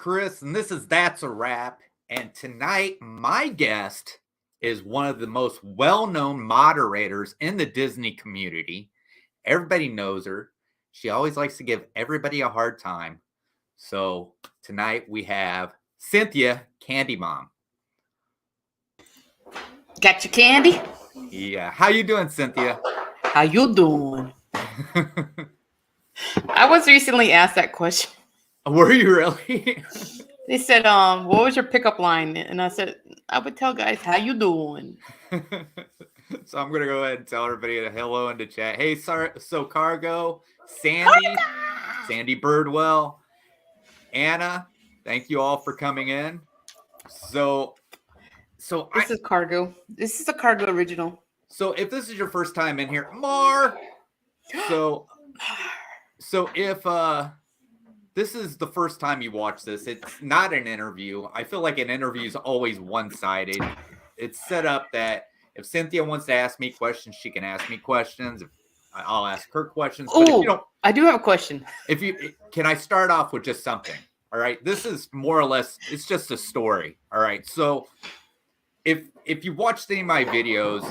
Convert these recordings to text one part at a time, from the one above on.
Chris, and this is That's a Wrap. And tonight, my guest is one of the most well-known moderators in the Disney community. Everybody knows her. She always likes to give everybody a hard time. So tonight we have Cynthia Candymom. Got your candy? Yeah. How you doing, Cynthia? How you doing? I was recently asked that question. Were you really? They said, what was your pickup line? And I said, I would tell guys, how you doing? So I'm going to go ahead and tell everybody a hello in the chat. Hey, so Cargo, Sandy Birdwell, Anna, thank you all for coming in. So this is Cargo. This is a Cargo original. So if this is your first time in here, Mar. So if this is the first time you watch this, it's not an interview. I feel like an interview is always one-sided. It's set up that if Cynthia wants to ask me questions, she can ask me questions. I'll ask her questions. Oh, I do have a question. Can I start off with just something? All right. This is more or less, it's just a story. All right. So if you've watched any of my videos,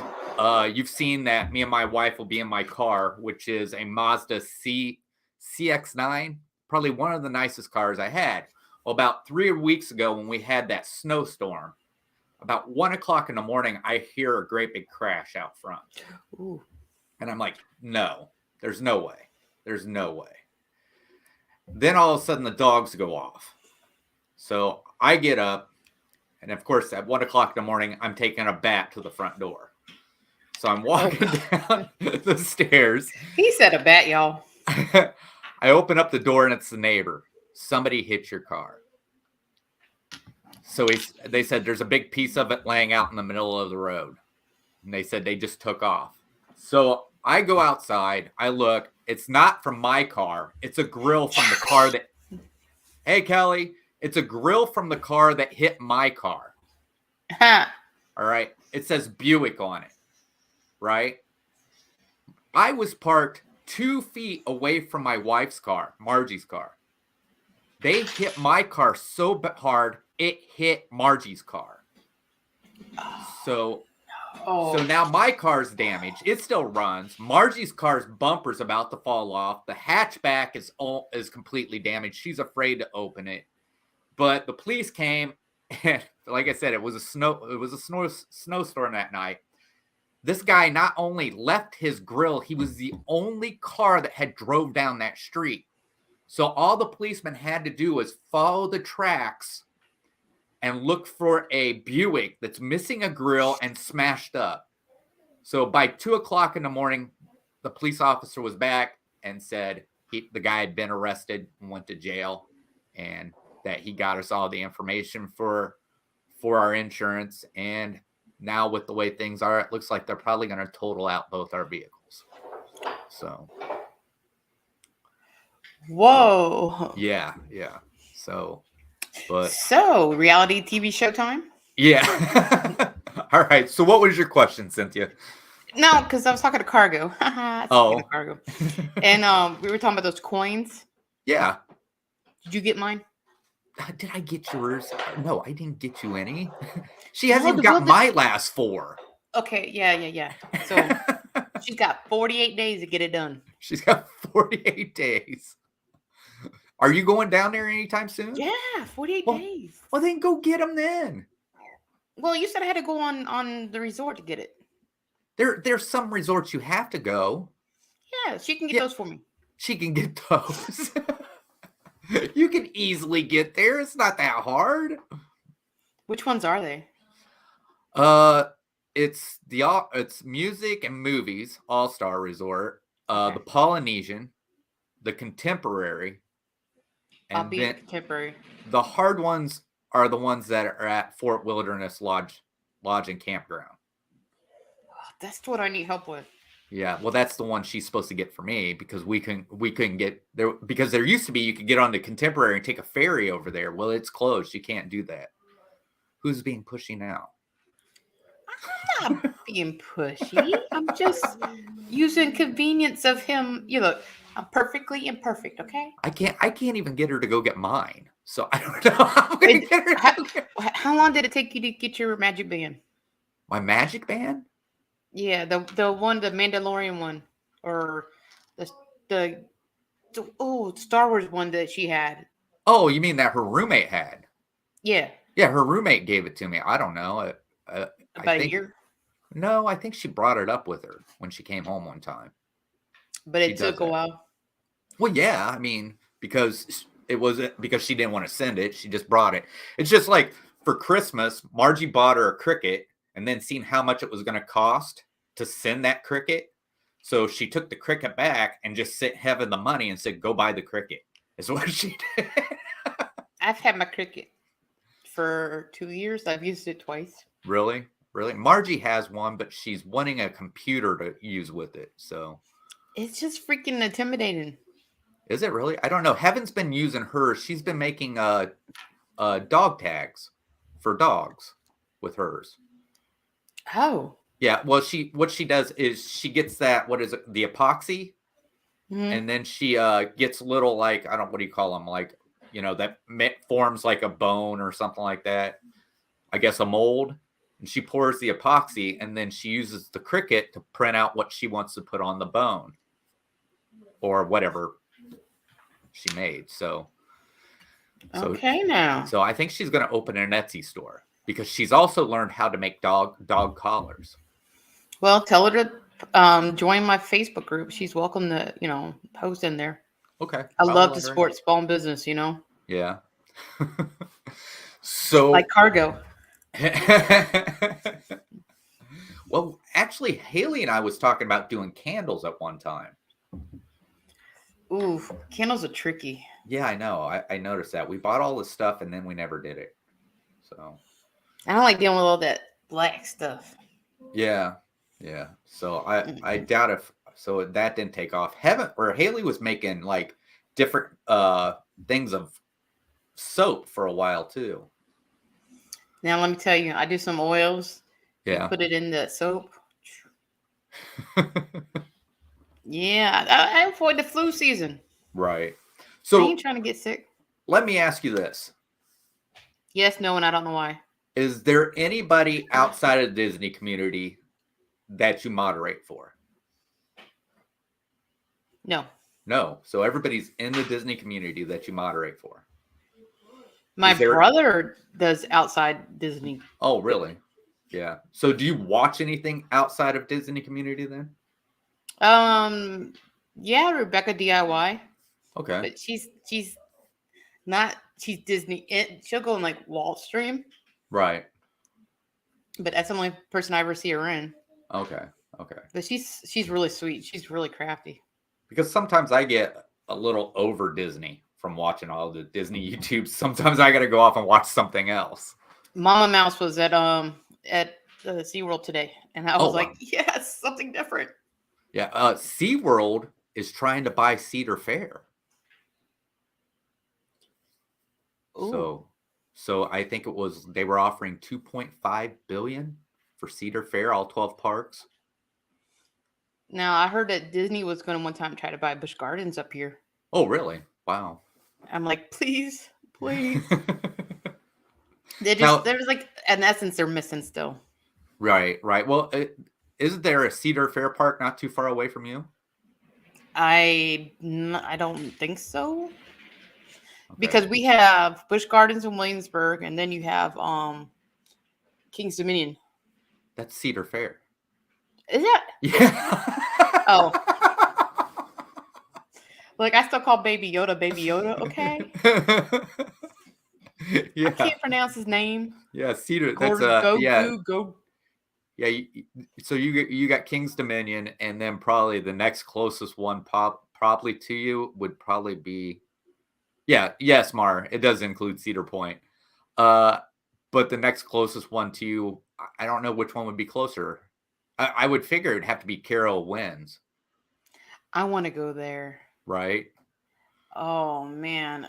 you've seen that me and my wife will be in my car, which is a Mazda CX-9, probably one of the nicest cars I had. Well, about 3 weeks ago when we had that snowstorm, about 1 o'clock in the morning, I hear a great big crash out front. Ooh. And I'm like, no, there's no way. There's no way. Then all of a sudden the dogs go off. So I get up. And of course, at 1 o'clock in the morning, I'm taking a bat to the front door. So I'm walking down the stairs. He said a bat, y'all. I open up the door and it's the neighbor. Somebody hit your car. So they said there's a big piece of it laying out in the middle of the road. And they said they just took off. So I go outside. I look. It's not from my car. It's a grill from the car that... Hey, Kelly. It's a grill from the car that hit my car. All right. It says Buick on it. Right. I was parked 2 feet away from my wife's car, Margie's car. They hit my car so hard, it hit Margie's car. So now my car's damaged. It still runs. Margie's car's bumper's about to fall off. The hatchback is completely damaged. She's afraid to open it. But the police came, and like I said, it was a snowstorm that night. This guy not only left his grill, he was the only car that had drove down that street. So all the policemen had to do was follow the tracks and look for a Buick that's missing a grill and smashed up. So by 2 o'clock in the morning, the police officer was back and said the guy had been arrested and went to jail, and that he got us all the information for our insurance. And now with the way things are, it looks like they're probably going to total out both our vehicles. So. Whoa. Yeah. So reality TV show time? Yeah. All right. So what was your question, Cynthia? No, because I was talking to Cargo. Cargo. And we were talking about those coins. Yeah. Did you get mine? Did I get yours? No, I didn't get you any. She hasn't even got my last 4. Okay, yeah. So she's got 48 days to get it done. She's got 48 days. Are you going down there anytime soon? Yeah, 48 days. Well, then go get them then. Well, you said I had to go on the resort to get it. There's some resorts you have to go. Yeah, she can get those for me. She can get those. You can easily get there. It's not that hard. Which ones are they? It's music and movies All-Star Resort, the Polynesian, the Contemporary, and I'll be Contemporary. The hard ones are the ones that are at Fort Wilderness Lodge and Campground. That's what I need help with. Yeah, well, that's the one she's supposed to get for me, because we couldn't get there, because there used to be you could get on the Contemporary and take a ferry over there. Well, it's closed. You can't do that. Who's being pushy now? I'm not being pushy. I'm just using convenience of him. You look, I'm perfectly imperfect. Okay. I can't even get her to go get mine. So I don't know how I'm gonna get her how, down here. how long did it take you to get your magic band? My magic band? Yeah, the one, the Mandalorian one, or the the, Star Wars one that she had. Oh, you mean that her roommate had? Yeah, Yeah, her roommate gave it to me. I don't know. I about a think year, no, I think she brought it up with her when she came home one time. but She it does took a that. while. Well, yeah, I mean, because it wasn't because she didn't want to send it. She just brought it. It's just like for Christmas, Margie bought her a cricket and then seen how much it was going to cost to send that cricket. So she took the cricket back and just sent Heaven the money and said, "Go buy the cricket." Is what she did. I've had my Cricut for 2 years. I've used it twice. Really? Really? Margie has one, but she's wanting a computer to use with it. So It's just freaking intimidating. is it really? I don't know. Heaven's been using hers. She's been making dog tags for dogs with hers. Oh. Yeah, well, what she does is she gets that, what is it, the epoxy, Mm-hmm. and then she gets little, like, I don't, what do you call them, like, that forms like a bone or something like that. I guess a mold, and she pours the epoxy, and then she uses the Cricut to print out what she wants to put on the bone or whatever she made. So Okay, now. so I think she's going to open an Etsy store because she's also learned how to make dog collars. Well, tell her to join my Facebook group. She's welcome to, post in there. Okay. I I'll love let to her know. support small business. Yeah. So like cargo. Well, actually, Haley and I was talking about doing candles at one time. Ooh, candles are tricky. Yeah, I know. I noticed that. We bought all this stuff and then we never did it. So I don't like dealing with all that black stuff. yeah. Yeah. So I doubt if so that didn't take off. Haley was making like different things of soap for a while too. Now let me tell you, I do some oils. Yeah. You put it in the soap. Yeah, I avoid the flu season. Right. I So ain't trying to get sick. let me ask you this. Yes, no, and I don't know why. Is there anybody outside of the Disney community that you moderate for? No. No. So everybody's in the Disney community that you moderate for. My brother does outside Disney. Oh, really? Yeah. So do you watch anything outside of Disney community then? Yeah, Rebecca DIY. Okay. But she's Disney. She'll go in like Wall Stream. Right. But that's the only person I ever see her in. Okay. Okay. But she's really sweet. She's really crafty. Because sometimes I get a little over Disney from watching all the Disney YouTubes. Sometimes I got to go off and watch something else. Mama Mouse was at SeaWorld today, and I was like, yes, something different. Yeah, SeaWorld is trying to buy Cedar Fair. Ooh. So I think they were offering $2.5 billion for Cedar Fair, all 12 parks. Now I heard that Disney was going to one time try to buy Busch Gardens up here. Oh, really? Wow. I'm like, please. There's like, in essence, they're missing still. Right. Well, isn't there a Cedar Fair park not too far away from you? I don't think so. Okay. Because we have Busch Gardens in Williamsburg, and then you have King's Dominion. That's Cedar Fair. Is it? Yeah. Oh. Like, I still call Baby Yoda, okay? Yeah. I can't pronounce his name. Yeah, Cedar. That's go. Yeah, so you got King's Dominion, and then probably the next closest one probably to you would probably be, yes, Mar, it does include Cedar Point. But the next closest one to you, I don't know which one would be closer. I would figure it'd have to be Carol Winds. I want to go there. Right. Oh man.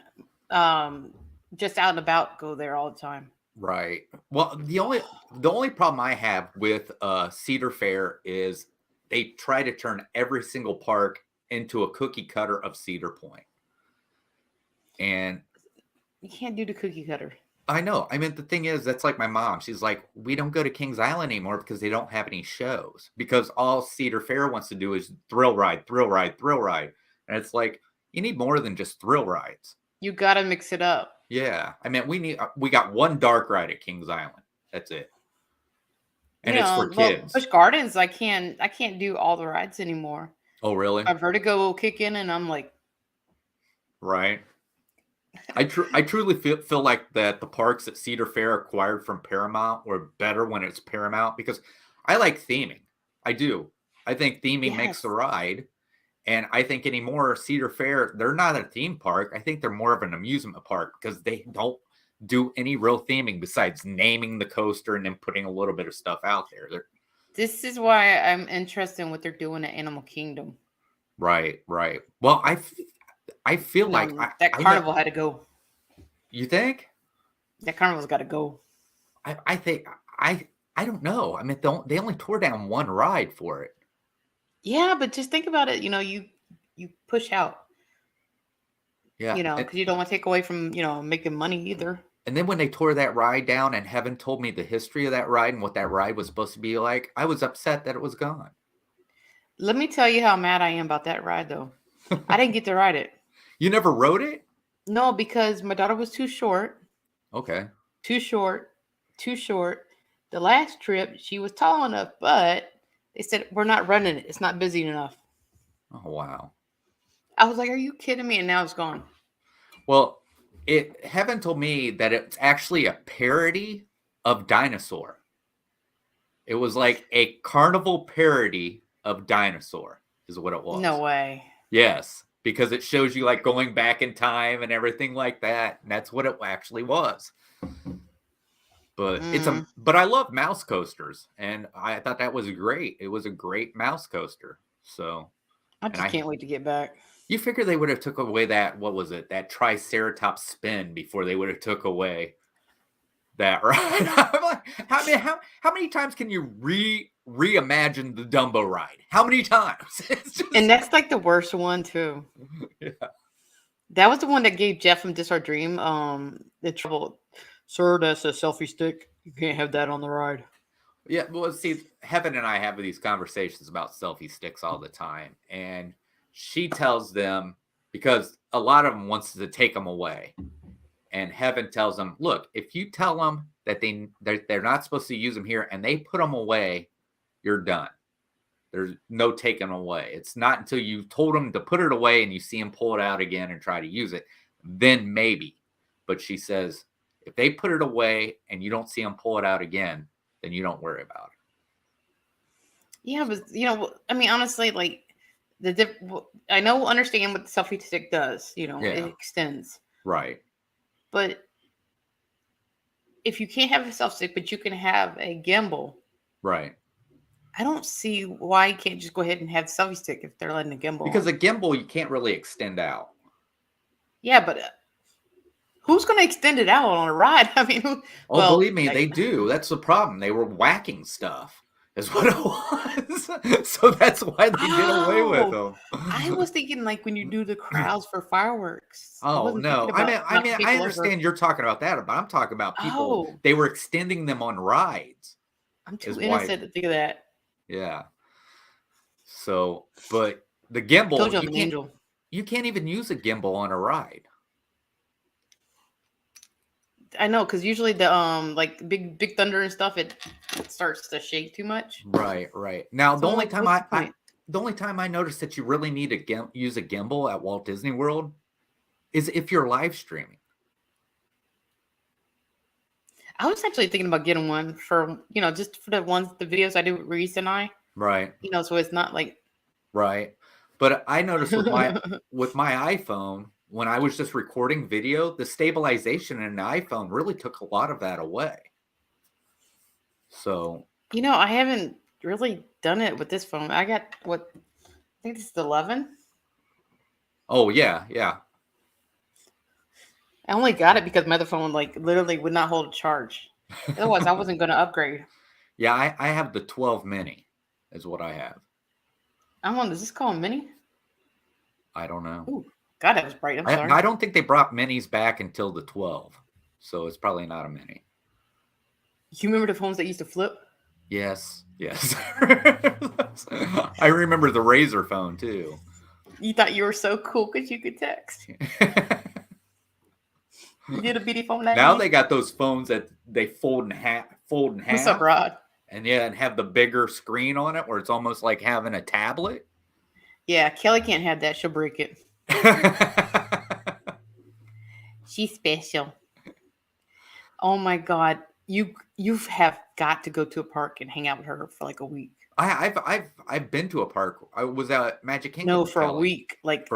Just out and about, go there all the time. Right. Well, the only problem I have with Cedar Fair is they try to turn every single park into a cookie cutter of Cedar Point. And You can't do the cookie cutter. I know. I mean, the thing is, that's like my mom. She's like, we don't go to Kings Island anymore because they don't have any shows. Because all Cedar Fair wants to do is thrill ride, thrill ride, thrill ride. And it's like, you need more than just thrill rides. You gotta mix it up. Yeah. I mean, we got one dark ride at Kings Island. That's it. And it's for kids. Busch Gardens, I can't do all the rides anymore. Oh, really? My vertigo will kick in, and I'm like, right. I truly feel like that the parks that Cedar Fair acquired from Paramount were better when it's Paramount, because I like theming. I do. I think theming makes the ride. And I think anymore, Cedar Fair, they're not a theme park. I think they're more of an amusement park because they don't do any real theming besides naming the coaster and then putting a little bit of stuff out there. This is why I'm interested in what they're doing at Animal Kingdom. Right. Well, I feel like that carnival had to go. You think? That carnival's got to go. I think I don't know. I mean, they only tore down one ride for it. Yeah, but just think about it. You push out. Yeah. Because you don't want to take away from making money either. And then when they tore that ride down, and Heaven told me the history of that ride and what that ride was supposed to be like, I was upset that it was gone. Let me tell you how mad I am about that ride, though. I didn't get to ride it. You never rode it? No, because my daughter was too short. Okay. Too short. The last trip, she was tall enough, but they said, we're not running it. It's not busy enough. Oh, wow. I was like, are you kidding me? And now it's gone. Well, Heaven told me that it's actually a parody of Dinosaur. It was like a carnival parody of Dinosaur is what it was. No way. Yes, because it shows you like going back in time and everything like that. And that's what it actually was. But but I love mouse coasters, and I thought that was great. It was a great mouse coaster. So I can't wait to get back. You figure they would have took away that, what was it, that Triceratops spin before they would have took away that, right? I'm like, how many times can you reimagine the Dumbo ride? How many times? And that's like the worst one too. Yeah. That was the one that gave Jeff from This Our Dream the trouble. Sir, that's a selfie stick. You can't have that on the ride. Yeah, well, see, Heaven and I have these conversations about selfie sticks all the time, and she tells them, because a lot of them wants to take them away, and Heaven tells them, look, if you tell them that they're not supposed to use them here and they put them away, you're done. There's no taking away. It's not until you told them to put it away and you see them pull it out again and try to use it, then maybe. But she says, if they put it away and you don't see them pull it out again, then you don't worry about it. Yeah, but I mean, honestly, like I understand what the selfie stick does. It extends. Right. But if you can't have a selfie stick, but you can have a gimbal. Right. I don't see why you can't just go ahead and have the selfie stick if they're letting a gimbal. Because a gimbal you can't really extend out. Yeah, but who's going to extend it out on a ride? I mean, believe me, they do. That's the problem. They were whacking stuff, is what it was. So that's why they did away with them. I was thinking like when you do the crowds for fireworks. Oh no! I mean, I understand you're talking about that, but I'm talking about people. They were extending them on rides. I'm too innocent to think of that. Yeah. So, but the gimbal, you can't even use a gimbal on a ride. I know, because usually the like big thunder and stuff, it starts to shake too much. Right. Now the only time I noticed that you really need to use a gimbal at Walt Disney World is if you're live streaming. I was actually thinking about getting one for just for the videos I do with Reese and I. Right. So it's not like. Right, but I noticed with my iPhone, when I was just recording video, the stabilization in the iPhone really took a lot of that away. So, I haven't really done it with this phone. I got I think this is the 11. Oh, yeah. I only got it because my other phone literally would not hold a charge. Otherwise, I wasn't going to upgrade. Yeah, I have the 12 mini is what I have. Does this call a mini? I don't know. Ooh, God, that was bright. I'm sorry. I don't think they brought minis back until the 12, so it's probably not a mini. You remember the phones that used to flip? Yes. I remember the Razor phone too. You thought you were so cool because you could text. You did a bitty phone. Now they got those phones that they fold in half. What's up, Rod? And have the bigger screen on it where it's almost like having a tablet. Yeah, Kelly can't have that. She'll break it. She's special. Oh my God. You have got to go to a park and hang out with her for like a week. I've been to a park. I was at Magic Kingdom. No, for a week. Like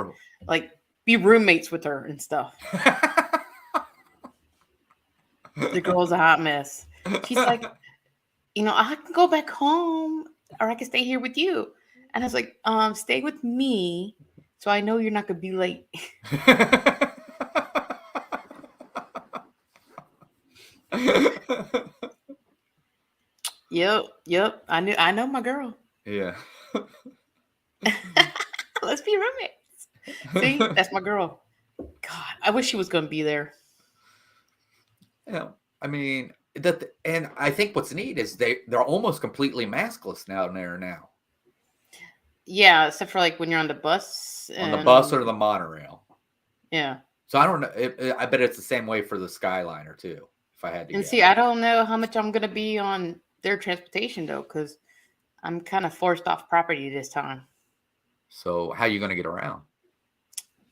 be roommates with her and stuff. The girl's a hot mess. She's like, I can go back home or I can stay here with you. And I was like, stay with me so I know you're not gonna be late. Yep. I know my girl. Yeah. Let's be roommates. See, that's my girl. God, I wish she was gonna be there. Yeah, I mean and I think what's neat is they're almost completely maskless down there now. Yeah, except for like when you're on the bus. On the bus or the monorail. Yeah. So I don't know. I bet it's the same way for the Skyliner too. If I had to. And see, I don't know how much I'm gonna be on their transportation though, because I'm kind of forced off property this time. So how are you gonna get around?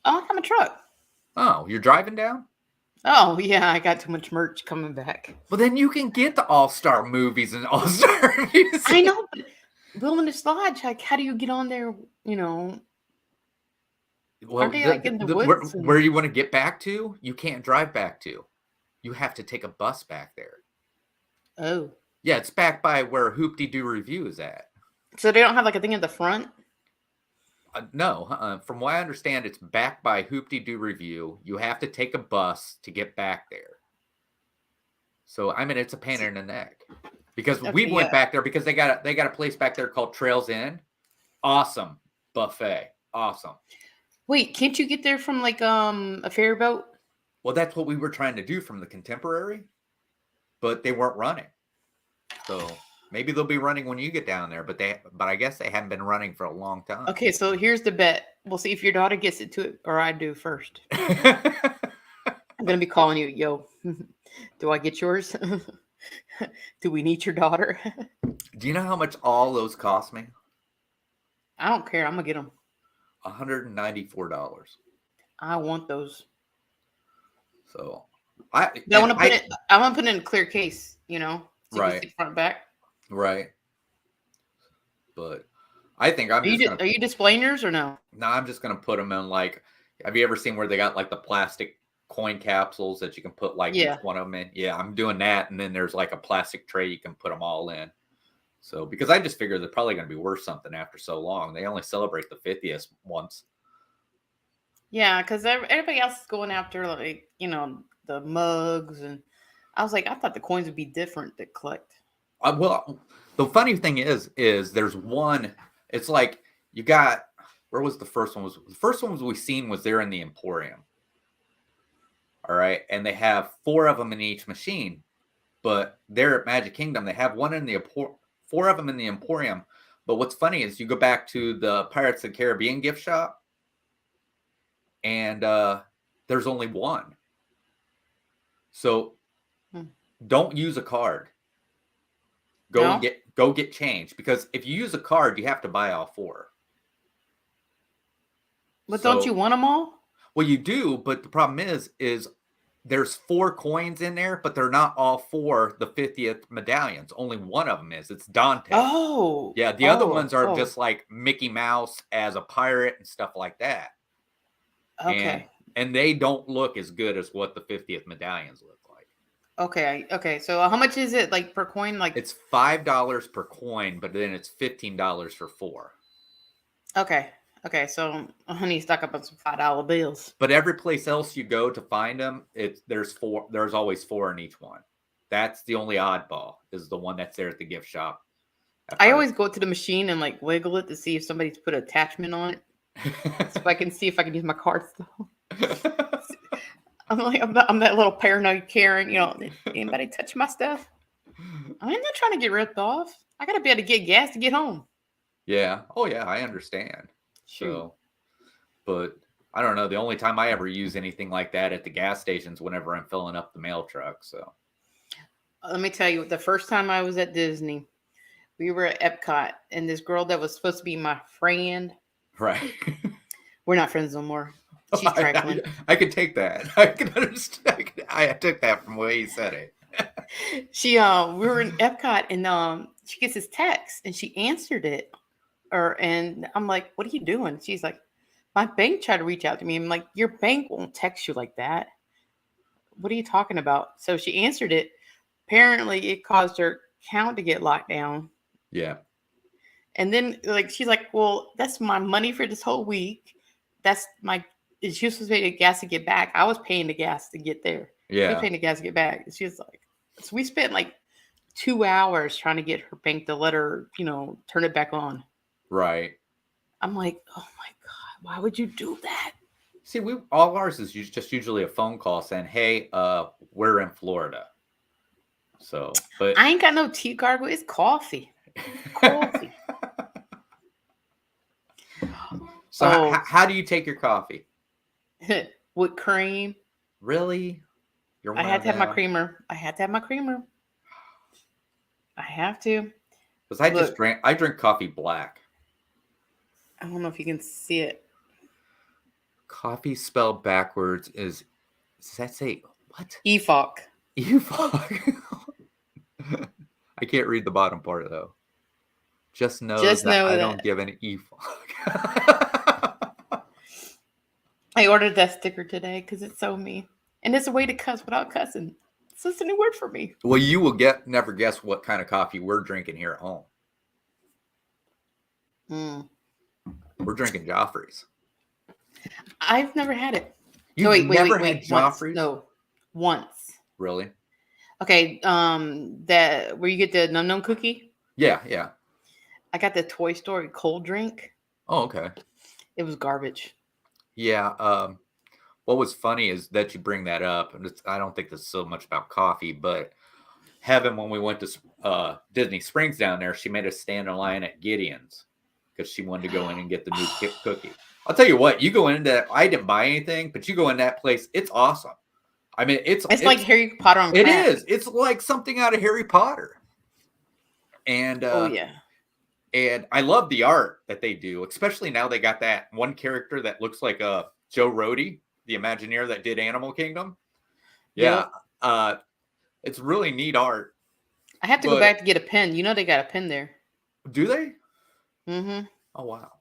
Oh, I have a truck. Oh, you're driving down? Oh yeah, I got too much merch coming back. Well, then you can get the All-Star movies and All-Star music. I know, but Wilderness Lodge, like, how do you get on there? Well, are they like in the woods? Where you want to get back to, you can't drive back to. You have to take a bus back there. Oh. Yeah, it's back by where Hoop-Dee-Doo Review is at. So they don't have like a thing at the front? No. From what I understand, it's back by Hoop-Dee-Doo Review. You have to take a bus to get back there. So, I mean, it's a pain in the neck. Because we went back there because they got a place back there called Trails Inn. Awesome buffet. Awesome. Wait, can't you get there from like a ferry boat? Well, that's what we were trying to do from the Contemporary, but they weren't running. So maybe they'll be running when you get down there, but I guess they haven't been running for a long time. Okay, so here's the bet. We'll see if your daughter gets it to it or I do first. I'm gonna be calling you, yo. Do I get yours? Do we need your daughter? Do you know how much all those cost me? I don't care. I'm gonna get them. $194. I want those. So I want to put it. I want to put it in a clear case. So right. Front back. Right. But I think I'm. Are you displaying yours or no? No, I'm just gonna put them in like. Have you ever seen where they got like the plastic coin capsules that you can put like each one of them in? Yeah, I'm doing that, and then there's like a plastic tray you can put them all in. So, because I just figured they're probably going to be worth something after so long. They only celebrate the 50th once. Yeah, because everybody else is going after, like, the mugs. And I was like, I thought the coins would be different to collect. Well, the funny thing is there's one. It's like you got, where was the first one? The first one we seen was there in the Emporium. All right. And they have 4 of them in each machine. But there at Magic Kingdom, they have one in the 4 of them in the Emporium. But what's funny is you go back to the Pirates of the Caribbean gift shop and there's only one. So don't use a card. Go get change, because if you use a card, you have to buy all 4. But don't you want them all? Well, you do, but the problem is there's 4 coins in there, but they're not all 4 the 50th medallions. Only one of them is. It's Dante. Oh. Yeah, the other ones are just like Mickey Mouse as a pirate and stuff like that. Okay. And they don't look as good as what the 50th medallions look like. Okay. So how much is it like per coin? Like it's $5 per coin, but then it's $15 for 4. Okay, so I need to stock up on some $5 bills. But every place else you go to find them, there's 4. There's always 4 in each one. That's the only oddball, is the one that's there at the gift shop. I always go to the machine and like wiggle it to see if somebody's put an attachment on it. so I can see if I can use my card still. I'm that little paranoid Karen. Did anybody touch my stuff? I'm not trying to get ripped off. I gotta be able to get gas to get home. Yeah. Oh yeah, I understand. Shoot. So, but I don't know. The only time I ever use anything like that at the gas stations whenever I'm filling up the mail truck. So Let me tell you, the first time I was at Disney, we were at Epcot, and this girl that was supposed to be my friend. right. We're not friends no more. She's trifling. I could take that. I can understand. I took that from the way you said it. We were in Epcot, and she gets this text, and she answered it, and I'm like, "What are you doing?" She's like, "My bank tried to reach out to me." I'm like, "Your bank won't text you like that. What are you talking about?" So she answered it. Apparently, it caused her account to get locked down. Yeah. And then, she's like, "Well, that's my money for this whole week. That's my." She was supposed to pay the gas to get back. I was paying the gas to get there. She was paying the gas to get back. And she was like, so we spent like 2 hours trying to get her bank to let her, turn it back on. Right. I'm like, oh my God, why would you do that? See, all ours is just usually a phone call saying, "Hey, we're in Florida." So, but I ain't got no tea card. It's coffee. Coffee. So how do you take your coffee? With cream. Really? I had to have my creamer. I have to. Because I drink coffee black. I don't know if you can see it. Coffee spelled backwards does that say what? EFOC. EFOC. I can't read the bottom part though. Just know that I don't give an EFOC. I ordered that sticker today because it's so me. And it's a way to cuss without cussing. It's just a new word for me. Well, you will never guess what kind of coffee we're drinking here at home. We're drinking Joffrey's. I've never had it. You've never had Joffrey's? Once. Really? Okay, that where you get the Num Num cookie? Yeah. I got the Toy Story cold drink. Oh, okay. It was garbage. Yeah. What was funny is that you bring that up, and I don't think this is so much about coffee, but Heaven, when we went to Disney Springs down there, she made us stand in line at Gideon's because she wanted to go in and get the new cookie. I'll tell you what, you go into that. I didn't buy anything, but you go in that place, it's awesome. I mean, it's like Harry Potter on crack. It is. It's like something out of Harry Potter. And oh yeah. And I love the art that they do, especially now they got that one character that looks like Joe Rohde, the Imagineer that did Animal Kingdom. Yeah. Yep. It's really neat art. I have to go back to get a pen. You know they got a pen there. Do they? Mm-hmm. Oh, wow.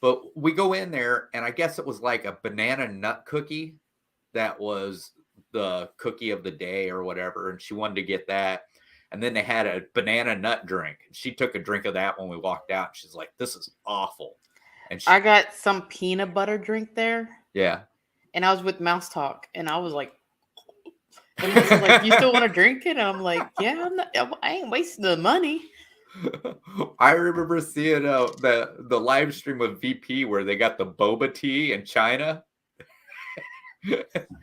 But we go in there, and I guess it was like a banana nut cookie that was the cookie of the day or whatever, and she wanted to get that. And then they had a banana nut drink. She took a drink of that when we walked out. She's like, "This is awful." And I got some peanut butter drink there. Yeah. And I was with Mouse Talk, and I was like, and he was like, "You still want to drink it?" And I'm like, "Yeah, I ain't wasting the money." I remember seeing the live stream of VP where they got the boba tea in China.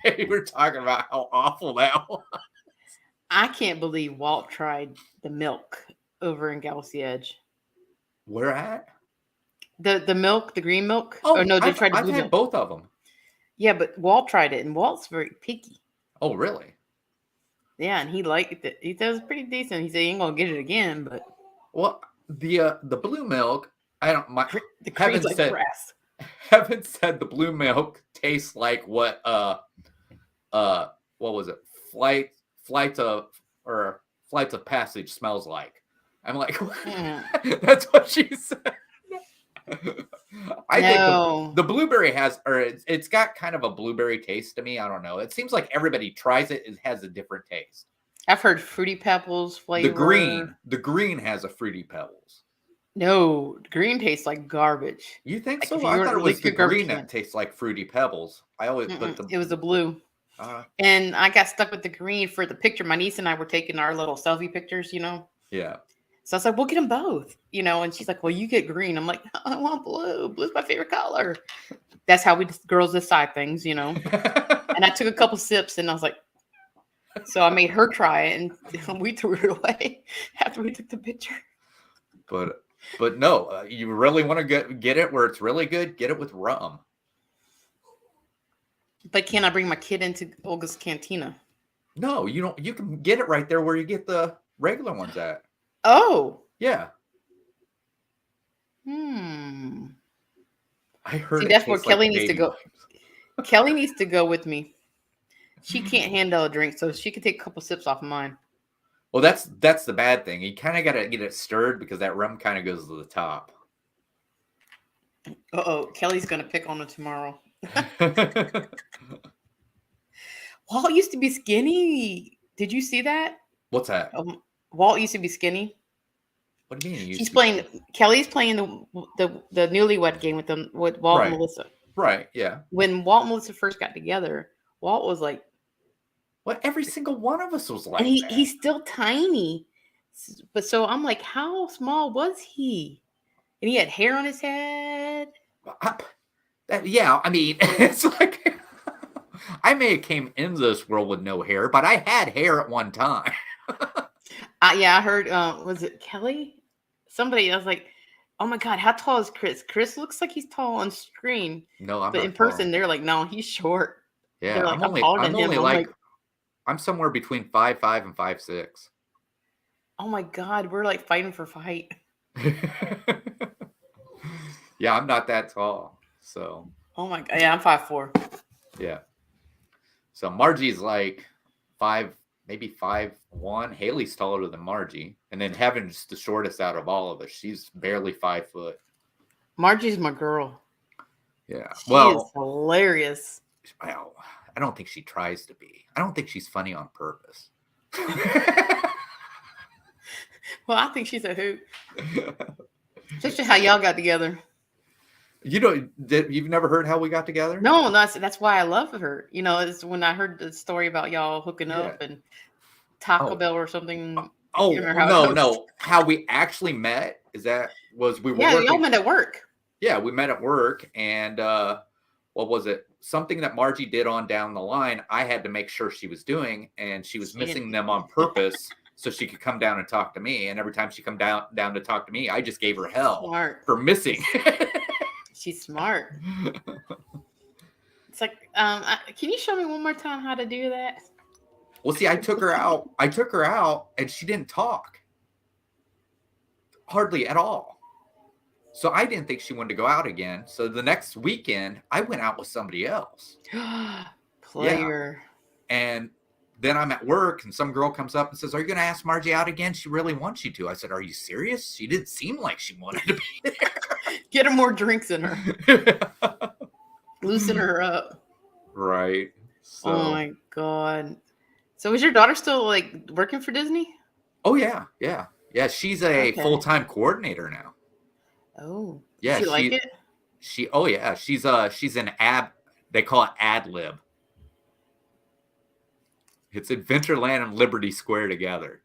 They were talking about how awful that was. I can't believe Walt tried the milk over in Galaxy Edge. Where at? The milk, the green milk? Oh, no, they tried the blue milk. I've had both of them. Yeah, but Walt tried it, and Walt's very picky. Oh, really? Yeah, and he liked it. He said it was pretty decent. He said he ain't gonna get it again, but well, the blue milk, I don't. The cream's like grass. Heaven said the blue milk tastes like what was it? Flights of Passage smells like. I'm like, that's what she said. I think the blueberry it's got kind of a blueberry taste to me. I don't know. It seems like everybody tries it. It has a different taste. I've heard Fruity Pebbles flavor. The green has a Fruity Pebbles. No, green tastes like garbage. You think so? I thought it was the green that tastes like Fruity Pebbles. I always put It was the blue. And I got stuck with the green for the picture. My niece and I were taking our little selfie pictures, Yeah. So I was like, we'll get them both, and she's like, well, you get green. I'm like, I want blue. Blue's my favorite color. That's how we girls decide things, And I took a couple sips and I was like, so I made her try it and we threw it away after we took the picture. But no, you really want to get it where it's really good, get it with rum. But can I bring my kid into Olga's Cantina? No, you don't. You can get it right there where you get the regular ones at. Oh. Yeah. I heard. See, that's where Kelly needs to go. Kelly needs to go with me. She can't handle a drink, so she can take a couple sips off of mine. Well, that's the bad thing. You kind of got to get it stirred because that rum kind of goes to the top. Uh-oh, Kelly's going to pick on it tomorrow. Walt used to be skinny. Did you see that? What's that? Walt used to be skinny. What do you mean? She's playing. Kelly's playing the newlywed game with Walt and Melissa. Right. Yeah. When Walt and Melissa first got together, Walt was like, "What?" Every single one of us was like. And he's still tiny, but so I'm like, how small was he? And he had hair on his head. Yeah, I mean, it's like I may have came into this world with no hair, but I had hair at one time. Yeah, I heard. Was it Kelly? Somebody. I was like, oh my god, how tall is Chris? Chris looks like he's tall on screen. No, I'm but not in person, tall. They're like, no, he's short. Yeah, like, I'm only like I'm somewhere between 5'5" and 5'6". Oh my god, we're like fighting for fight. Yeah, I'm not that tall. So. Oh my god, yeah, I'm 5'4". Yeah. So Margie's like 5, maybe 5'1". Haley's taller than Margie, and then Heaven's the shortest out of all of us. She's barely 5 foot. Margie's my girl. Yeah. She is hilarious. Well, I don't think she tries to be. I don't think she's funny on purpose. Well, I think she's a hoot. Especially how y'all got together. You've never heard how we got together? No, that's why I love her. It's when I heard the story about y'all hooking up and Taco Bell or something. Oh, no. How we actually met we were working. Y'all met at work. Yeah, we met at work, and what was it? Something that Margie did on down the line, I had to make sure she was doing, and she was missing them on purpose so she could come down and talk to me. And every time she come down to talk to me, I just gave her hell for missing. She's smart. It's like, can you show me one more time how to do that? Well, see, I took her out, and she didn't talk. Hardly at all. So I didn't think she wanted to go out again. So the next weekend, I went out with somebody else. Player. Yeah. And then I'm at work, and some girl comes up and says, "Are you going to ask Margie out again? She really wants you to." I said, "Are you serious? She didn't seem like she wanted to be there." Get her more drinks in her. Loosen her up. Right. So. Oh my god. So is your daughter still like working for Disney? Oh yeah. Yeah. Yeah. She's a full-time coordinator now. Oh. Yeah. She like it? She's an they call it ad lib. It's Adventureland and Liberty Square together.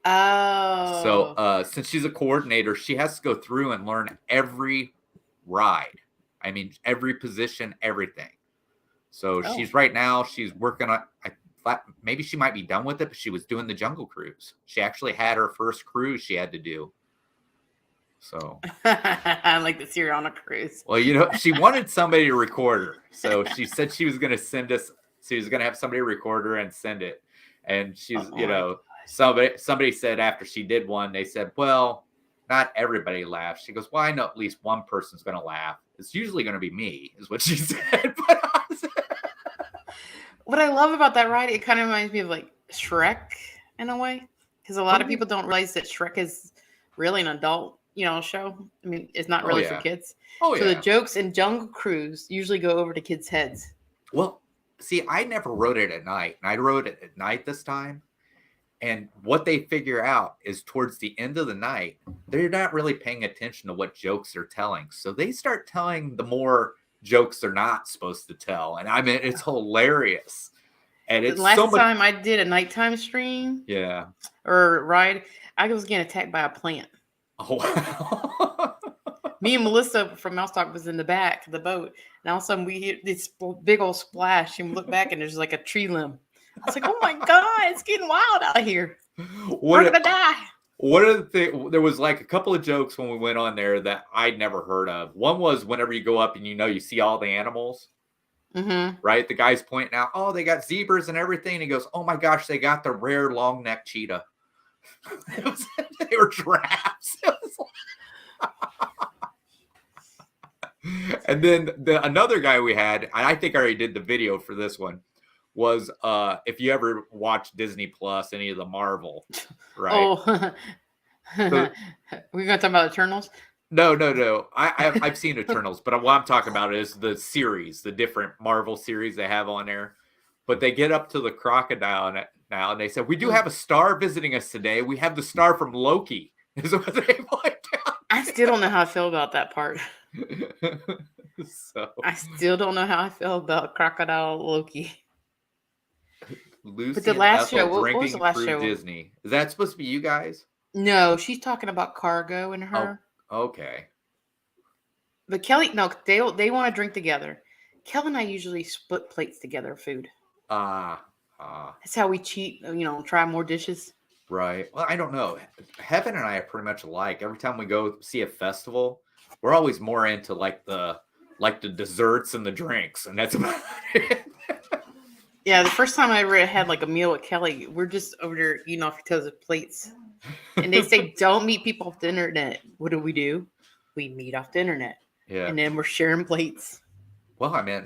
Oh. So since she's a coordinator, she has to go through and learn every ride. I mean, every position, everything. So she's working on, maybe she might be done with it, but she was doing the Jungle Cruise. She actually had her first cruise she had to do. So I like the Siriana cruise. Well, she wanted somebody to record her. So she said she was going to have somebody record her and send it. And she's, somebody said after she did one, they said, well, not everybody laughs. She goes, well, I know at least one person's going to laugh. It's usually going to be me, is what she said. What I love about that ride, it kind of reminds me of like Shrek in a way. Because a lot of people don't realize that Shrek is really an adult, show. I mean, it's not really for kids. So the jokes in Jungle Cruise usually go over to kids' heads. Well, see, I never wrote it at night. And I wrote it at night this time. And what they figure out is towards the end of the night, they're not really paying attention to what jokes they're telling. So they start telling the more jokes they're not supposed to tell. And I mean, it's hilarious. And it's last time I did a nighttime stream. Yeah. Or ride. I was getting attacked by a plant. Oh, wow. Me and Melissa from Mouse Talk was in the back of the boat, and all of a sudden we hear this big old splash, and we look back, and there's like a tree limb. I was like, "Oh my god, it's getting wild out here! We're gonna die!" One of the things, there was like a couple of jokes when we went on there that I'd never heard of. One was whenever you go up and you see all the animals, right? The guy's pointing out, oh, they got zebras and everything. And he goes, oh my gosh, they got the rare long neck cheetah. They were giraffes. And then another guy we had, and I think I already did the video for this one, was if you ever watch Disney Plus, any of the Marvel, right? Oh, we're gonna talk about Eternals. No. I've seen Eternals, but what I'm talking about is the series, the different Marvel series they have on there. But they get up to the crocodile now, and they said, "We do have a star visiting us today. We have the star from Loki." Is what they point out. I still don't know how I feel about that part. So I still don't know how I feel about Crocodile Loki. Lucy but the last and show, Ethel what was the last through show? Disney. Is that supposed to be you guys? No, she's talking about Cargo and her. Oh, okay. But Kelly, no, they want to drink together. Kelly and I usually split plates together of food. That's how we cheat. Try more dishes. Right. Well, I don't know. Heaven and I are pretty much alike. Every time we go see a festival, we're always more into like the desserts and the drinks, and that's about it. Yeah, the first time I ever had like a meal with Kelly, we're just over there eating off each other's plates. And they say, don't meet people off the internet. What do? We meet off the internet. Yeah. And then we're sharing plates. Well, I mean,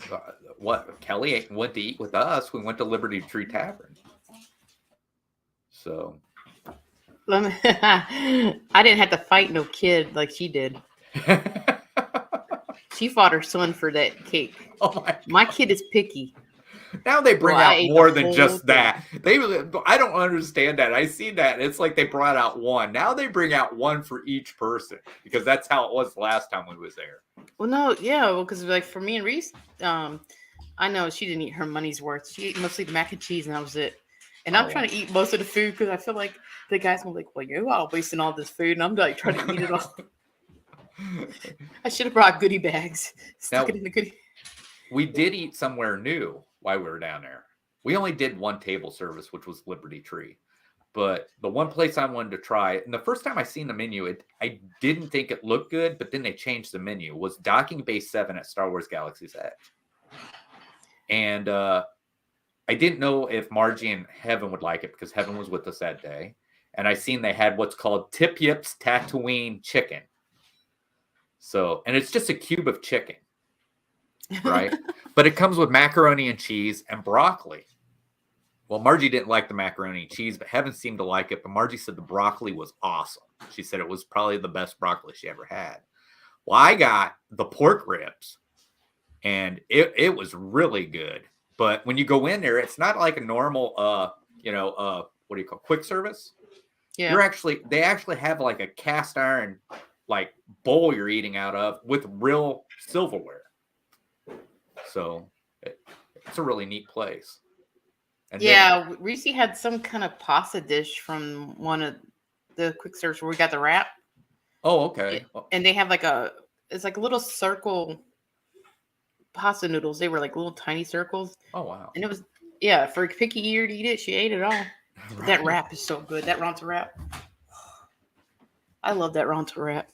what Kelly went to eat with us. We went to Liberty Tree Tavern. So. I didn't have to fight no kid like she did. She fought her son for that cake. Oh my kid is picky. Now they bring out more than just that. I don't understand that. I see that. It's like they brought out one. Now they bring out one for each person because that's how it was the last time we was there. Well, no, yeah, because like for me and Reese, I know she didn't eat her money's worth. She ate mostly the mac and cheese, and that was it. And I'm trying to eat most of the food because I feel like the guys will be like, well, you're all wasting all this food, and I'm like trying to eat it all. I should have brought goodie bags. Stuck it in the goodie. We did eat somewhere new while we were down there. We only did one table service, which was Liberty Tree. But the one place I wanted to try, and the first time I seen the menu, I didn't think it looked good, but then they changed the menu, was Docking Bay 7 at Star Wars Galaxy's Edge. And I didn't know if Margie and Heaven would like it because Heaven was with us that day. And I seen they had what's called Tip Yips Tatooine chicken. So, and it's just a cube of chicken, right? But it comes with macaroni and cheese and broccoli. Well, Margie didn't like the macaroni and cheese, but Heaven seemed to like it. But Margie said the broccoli was awesome. She said it was probably the best broccoli she ever had. Well, I got the pork ribs, and it was really good. But when you go in there, it's not like a normal, what do you call quick service? Yeah. They actually have like a cast iron like bowl you're eating out of with real silverware. So it's a really neat place. And yeah, Reese had some kind of pasta dish from one of the quick serves where we got the wrap. Oh, okay. And they have it's like a little circle pasta noodles. They were like little tiny circles. Oh, wow. And it was, for a picky eater to eat it, she ate it all. Right. That wrap is so good. That Ronto wrap. I love that Ronto wrap.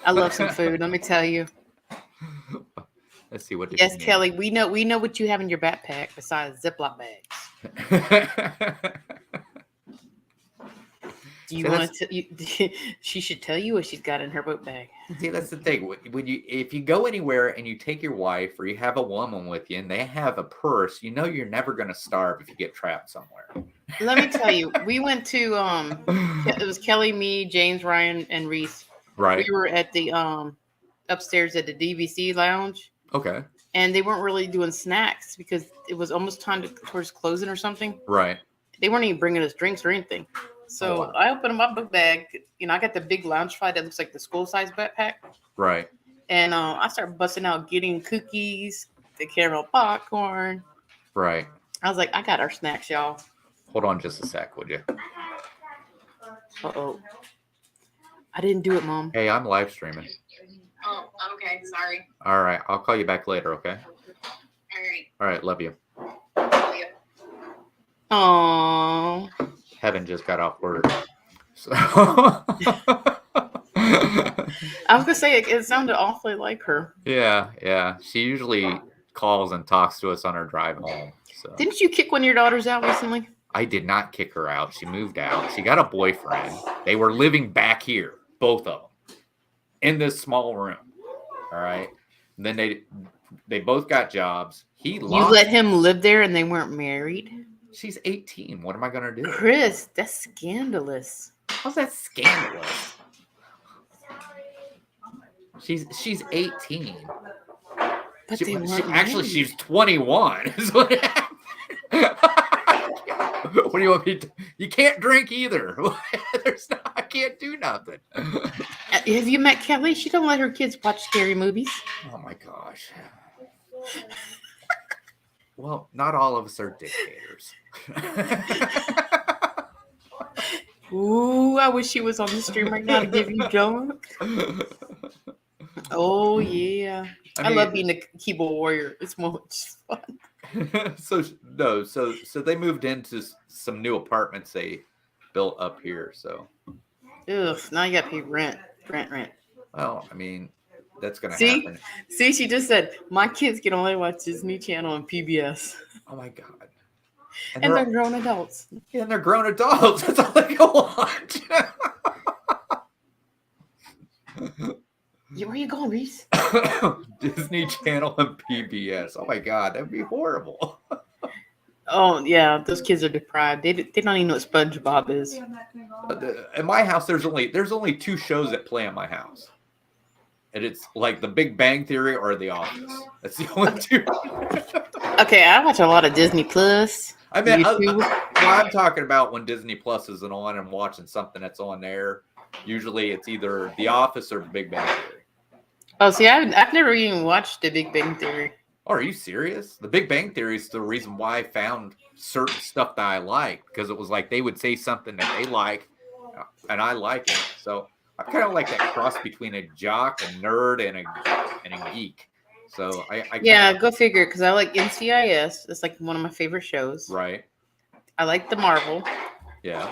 I love some food. Let me tell you. Let's see what. Yes, Kelly. We know what you have in your backpack besides Ziploc bags. Do you want to? She should tell you what she's got in her boat bag. See, that's the thing. If you go anywhere and you take your wife or you have a woman with you and they have a purse, you're never going to starve if you get trapped somewhere. Let me tell you, we went to it was Kelly, me, James, Ryan, and Reese. Right. We were at the upstairs at the DVC lounge. Okay. And they weren't really doing snacks because it was almost time towards closing or something. Right. They weren't even bringing us drinks or anything. So I opened my book bag. I got the big lounge fly that looks like the school size backpack. Right. And I started busting out getting cookies, the caramel popcorn. Right. I was like, I got our snacks, y'all. Hold on just a sec, would you? Uh-oh. I didn't do it, Mom. Hey, I'm live streaming. Oh, okay. Sorry. All right. I'll call you back later, okay? All right. All right. Love you. Love you. Aww. Heaven just got off work. So. I was gonna say it sounded awfully like her. Yeah. She usually calls and talks to us on her drive home. So. Didn't you kick one of your daughters out recently? I did not kick her out. She moved out. She got a boyfriend. They were living back here, both of them, in this small room. All right. And then they both got jobs. You let him live there and they weren't married? She's 18. What am I going to do? Chris, that's scandalous. How's that scandalous? She's 18. But Actually, she's 21. Is what happened. What do you want me to? You can't drink either. I can't do nothing. Have you met Kelly? She don't let her kids watch scary movies. Oh my gosh. Well, not all of us are dictators. Ooh, I wish she was on the stream right now to give you junk. Oh yeah, I love being a keyboard warrior. It's much fun. So they moved into some new apartments they built up here. So, ugh, now you got to pay rent. Well, I mean, that's gonna happen. See, she just said my kids can only watch Disney Channel and PBS. Oh my god! And they're grown adults. Yeah, and they're grown adults. That's all they can watch. Where are you going, Reese? Disney Channel and PBS. Oh my god, that'd be horrible. Oh yeah, those kids are deprived. They don't even know what SpongeBob is. In my house, there's only two shows that play in my house, and it's like The Big Bang Theory or The Office. That's the only two. Okay, I watch a lot of Disney Plus. I mean, I'm talking about when Disney Plus isn't on and watching something that's on there. Usually, it's either The Office or The Big Bang Theory. Oh, see, I've never even watched The Big Bang Theory. Oh, are you serious? The Big Bang Theory is the reason why I found certain stuff that I like, because it was like they would say something that they like, and I like it. So I kind of like that cross between a jock, a nerd, and a geek. So I go figure, because I like NCIS. It's like one of my favorite shows. Right. I like the Marvel. Yeah.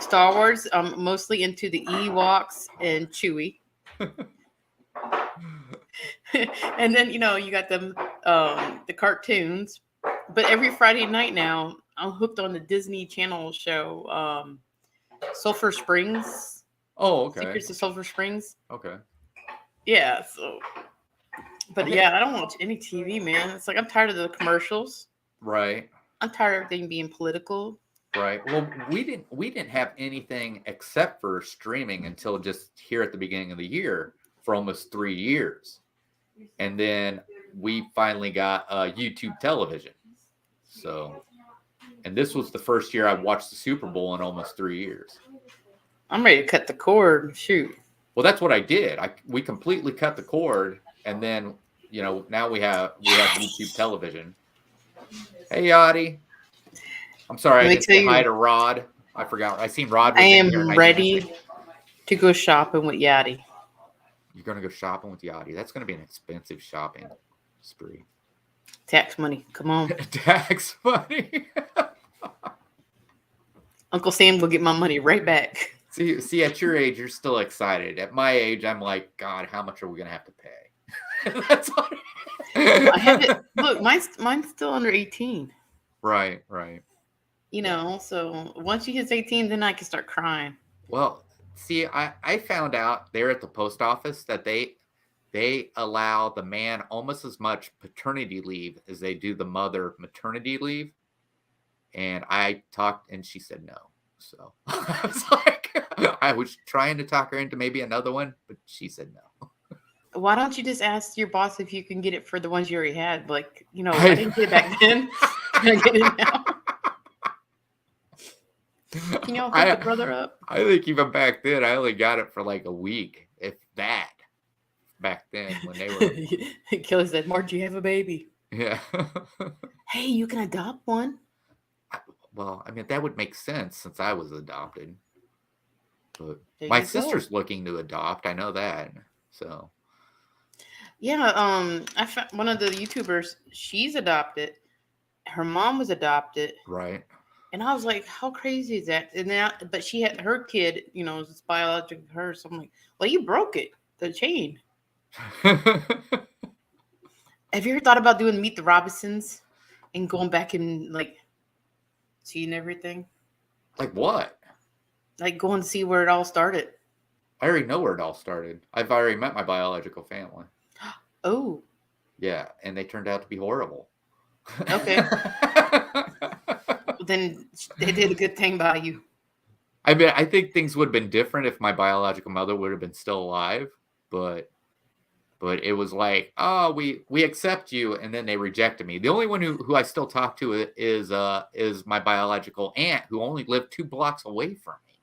Star Wars. I'm mostly into the Ewoks and Chewie. And then you got them the cartoons, but every Friday night now I'm hooked on the Disney Channel show Sulphur Springs. Oh, okay. Secrets of Sulphur Springs. Okay. Yeah, so but yeah, I don't watch any TV, man. It's like I'm tired of the commercials. Right. I'm tired of everything being political. Right. Well, we didn't have anything except for streaming until just here at the beginning of the year for almost 3 years. And then we finally got YouTube television. So, and this was the first year I watched the Super Bowl in almost 3 years. I'm ready to cut the cord. Shoot. Well, that's what I did. We completely cut the cord, and then now we have YouTube television. Hey, Yachty. I'm sorry, I didn't say hi to Rod. I forgot. I seen Rod. I am ready to go shopping with Yachty. You're going to go shopping with Yachty. That's going to be an expensive shopping spree. Tax money. Come on. Tax money. Uncle Sam will get my money right back. See, at your age, you're still excited. At my age, I'm like, God, how much are we going to have to pay? That's all. I had to, look, mine's still under 18. Right. So once you hit 18, then I can start crying. Well, see, I found out there at the post office that they allow the man almost as much paternity leave as they do the mother maternity leave. And I talked, and she said no. So I was like, I was trying to talk her into maybe another one, but she said no. Why don't you just ask your boss if you can get it for the ones you already had? Like, I didn't get it back then. Can I get it now? Can y'all hook the brother up? I think even back then, I only got it for like a week, if that. Back then, when they were. Kelly said, Margie, have a baby. Yeah. Hey, you can adopt one. well, I mean, that would make sense since I was adopted. But There my you go. sister's looking to adopt. I know that. So Yeah, I found one of the YouTubers. She's adopted. Her mom was adopted, right. and I was like, "How crazy is that?" And then, but she had her kid. It's biological her. So I'm like, "Well, you broke it, the chain." Have you ever thought about doing Meet the Robinsons and going back and like seeing everything? Like what? Like going to see where it all started. I already know where it all started. I've already met my biological family. Oh, Yeah, and they turned out to be horrible. okay. Then they did a good thing by you. I mean, I think things would have been different if my biological mother would have been still alive, but it was like, oh, we accept you, and then they rejected me. The only one who I still talk to is my biological aunt, who only lived 2 blocks away from me.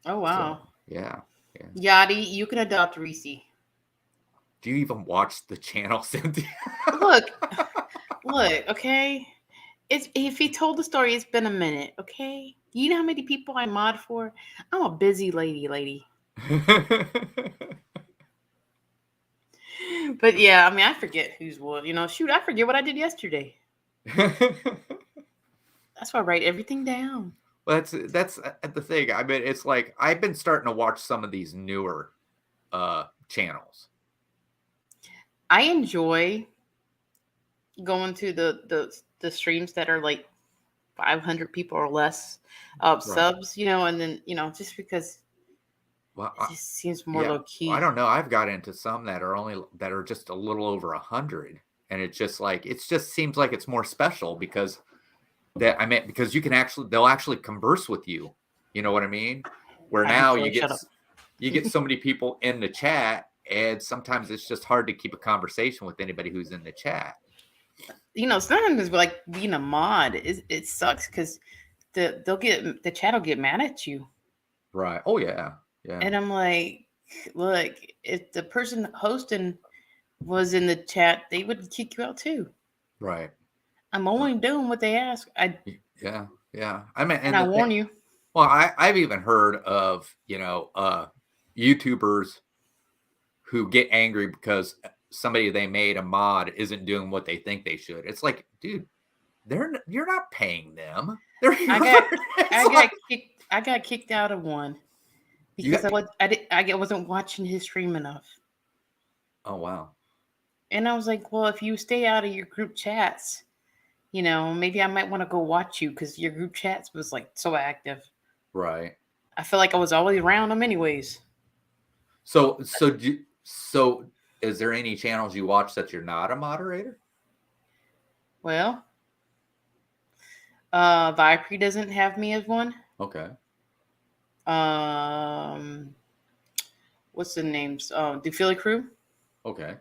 Oh wow. So, yeah. Yachty, you can adopt Reese. Do you even watch the channel, Cynthia? Look, okay. If he told the story, it's been a minute, okay? You know how many people I mod for? I'm a busy lady. But yeah, I mean, I forget who's what. Shoot, I forget what I did yesterday. That's why I write everything down. Well, that's the thing. I mean, it's like I've been starting to watch some of these newer channels. I enjoy going to the streams that are like 500 people or less subs, and then just because Well, it just seems more low key. I don't know. I've got into some that are just a little over 100, and it's just like it just seems like it's more special because because they'll actually converse with you. You know what I mean? Where now you get so many people in the chat, and sometimes it's just hard to keep a conversation with anybody who's in the chat. Sometimes like being a mod, it sucks because the chat will get mad at you. Right. Oh yeah. Yeah. And I'm like, look, if the person hosting was in the chat, they would kick you out too. Right. I'm only doing what they ask. Yeah. I mean, and I warn you. Well, I've even heard of YouTubers who get angry because somebody they made a mod isn't doing what they think they should. It's like, dude, you're not paying them. I got kicked out of one because I wasn't watching his stream enough. Oh wow. And I was like, well, if you stay out of your group chats, maybe I might want to go watch you because your group chats was like so active. Right. I feel like I was always around them anyways. So is there any channels you watch that you're not a moderator? Well, Vipree doesn't have me as one. Okay. What's the names? The Philly Crew. Okay.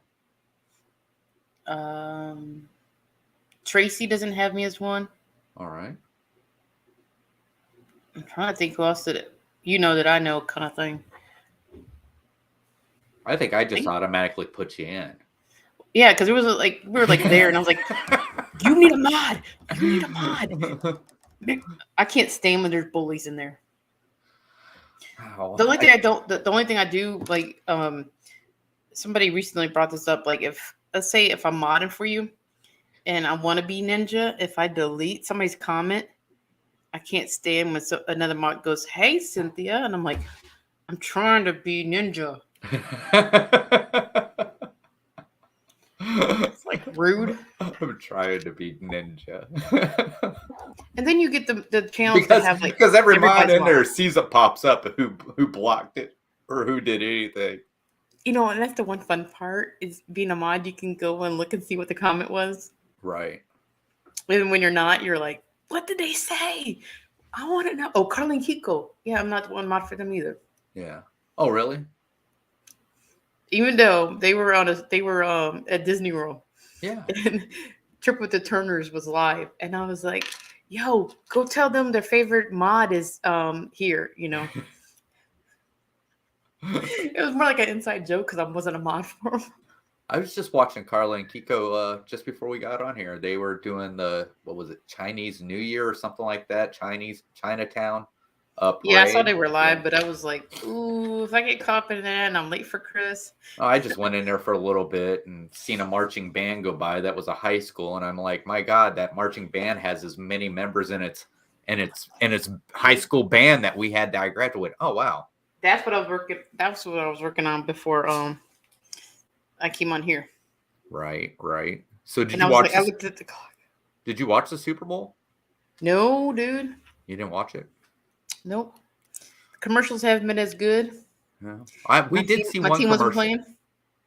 Tracy doesn't have me as one. All right. I'm trying to think who else that I know kind of thing. I think I just automatically put you in. Yeah, because it was like we were like there, and I was like, "You need a mod. You need a mod." I can't stand when there's bullies in there. Oh, The only thing I do, like, somebody recently brought this up. Like, let's say if I'm modding for you, and I want to be ninja, if I delete somebody's comment, I can't stand when another mod goes, "Hey, Cynthia," and I'm like, "I'm trying to be ninja." It's like rude. I'm trying to be ninja. And then you get the channels that have like because every mod in there sees it pops up who blocked it or who did anything. And that's the one fun part is being a mod. You can go and look and see what the comment was. Right. And when you're not, you're like, what did they say? I want to know. Oh, Carly and Kiko. Yeah, I'm not the one mod for them either. Yeah. Oh, really? Even though they were at Disney World. Yeah. And Trip with the Turners was live, and I was like, "Yo, go tell them their favorite mod is here." It was more like an inside joke because I wasn't a mod for them. I was just watching Carla and Kiko just before we got on here. They were doing what was it, Chinese New Year or something like that, Chinatown parade. Yeah, I saw they were live, Yeah. but I was like, ooh, if I get caught up in that and I'm late for Chris. Oh, I just went in there for a little bit and seen a marching band go by. That was a high school, and I'm like, my God, that marching band has as many members in its high school band that we had that I graduated. Oh wow. That's what I was working on before I came on here. Right. So And I looked at the clock. Did you watch the Super Bowl? No, dude. You didn't watch it? Nope. Commercials haven't been as good. No. We did see one team wasn't commercial. playing.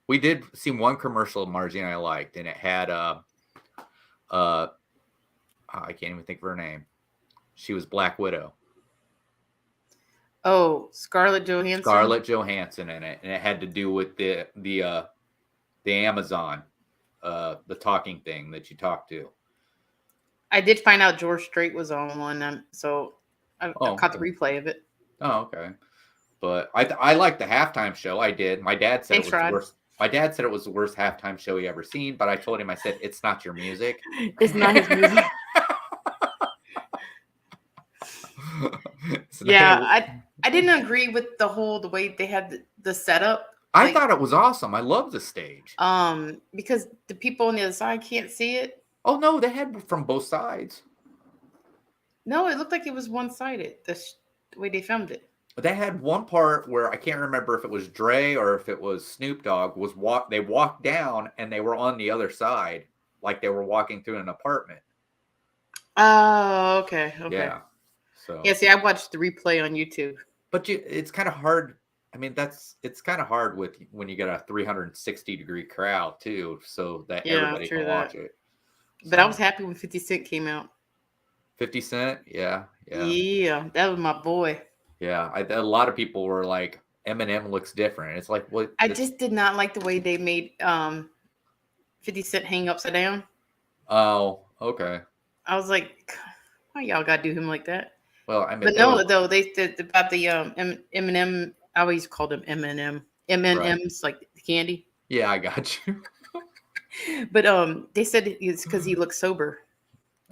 We did see one commercial Margie and I liked, and it had I can't even think of her name. She was Black Widow. Oh, Scarlett Johansson in it, and it had to do with the Amazon, the talking thing that you talk to. I did find out George Strait was on one, so I caught the replay of it. Oh, okay. But I liked the halftime show. I did. My dad said it was the worst. My dad said it was the worst halftime show he ever seen, but I told him, I said, it's not your music. It's not his music. Yeah, I didn't agree with the way they had the setup. I thought it was awesome. I love the stage. Because the people on the other side can't see it. Oh no, they had from both sides. No, it looked like it was one-sided. The way they filmed it. They had one part where I can't remember if it was Dre or if it was Snoop Dogg they walked down and they were on the other side, like they were walking through an apartment. Oh, okay. Yeah. So yeah, see, I watched the replay on YouTube. But it's kind of hard. I mean, it's kind of hard when you get a 360-degree crowd too, so that everybody can watch it. But I was happy when 50 Cent came out. 50 Cent, yeah. Yeah, that was my boy. Yeah, a lot of people were like, Eminem looks different. It's like, what? I just did not like the way they made 50 Cent hang upside down. Oh, okay. I was like, why y'all gotta do him like that? Well, I mean, but no, though they said about the Eminem. I always called him Eminem. M&M's like the candy. Yeah, I got you. But they said it's because he looks sober.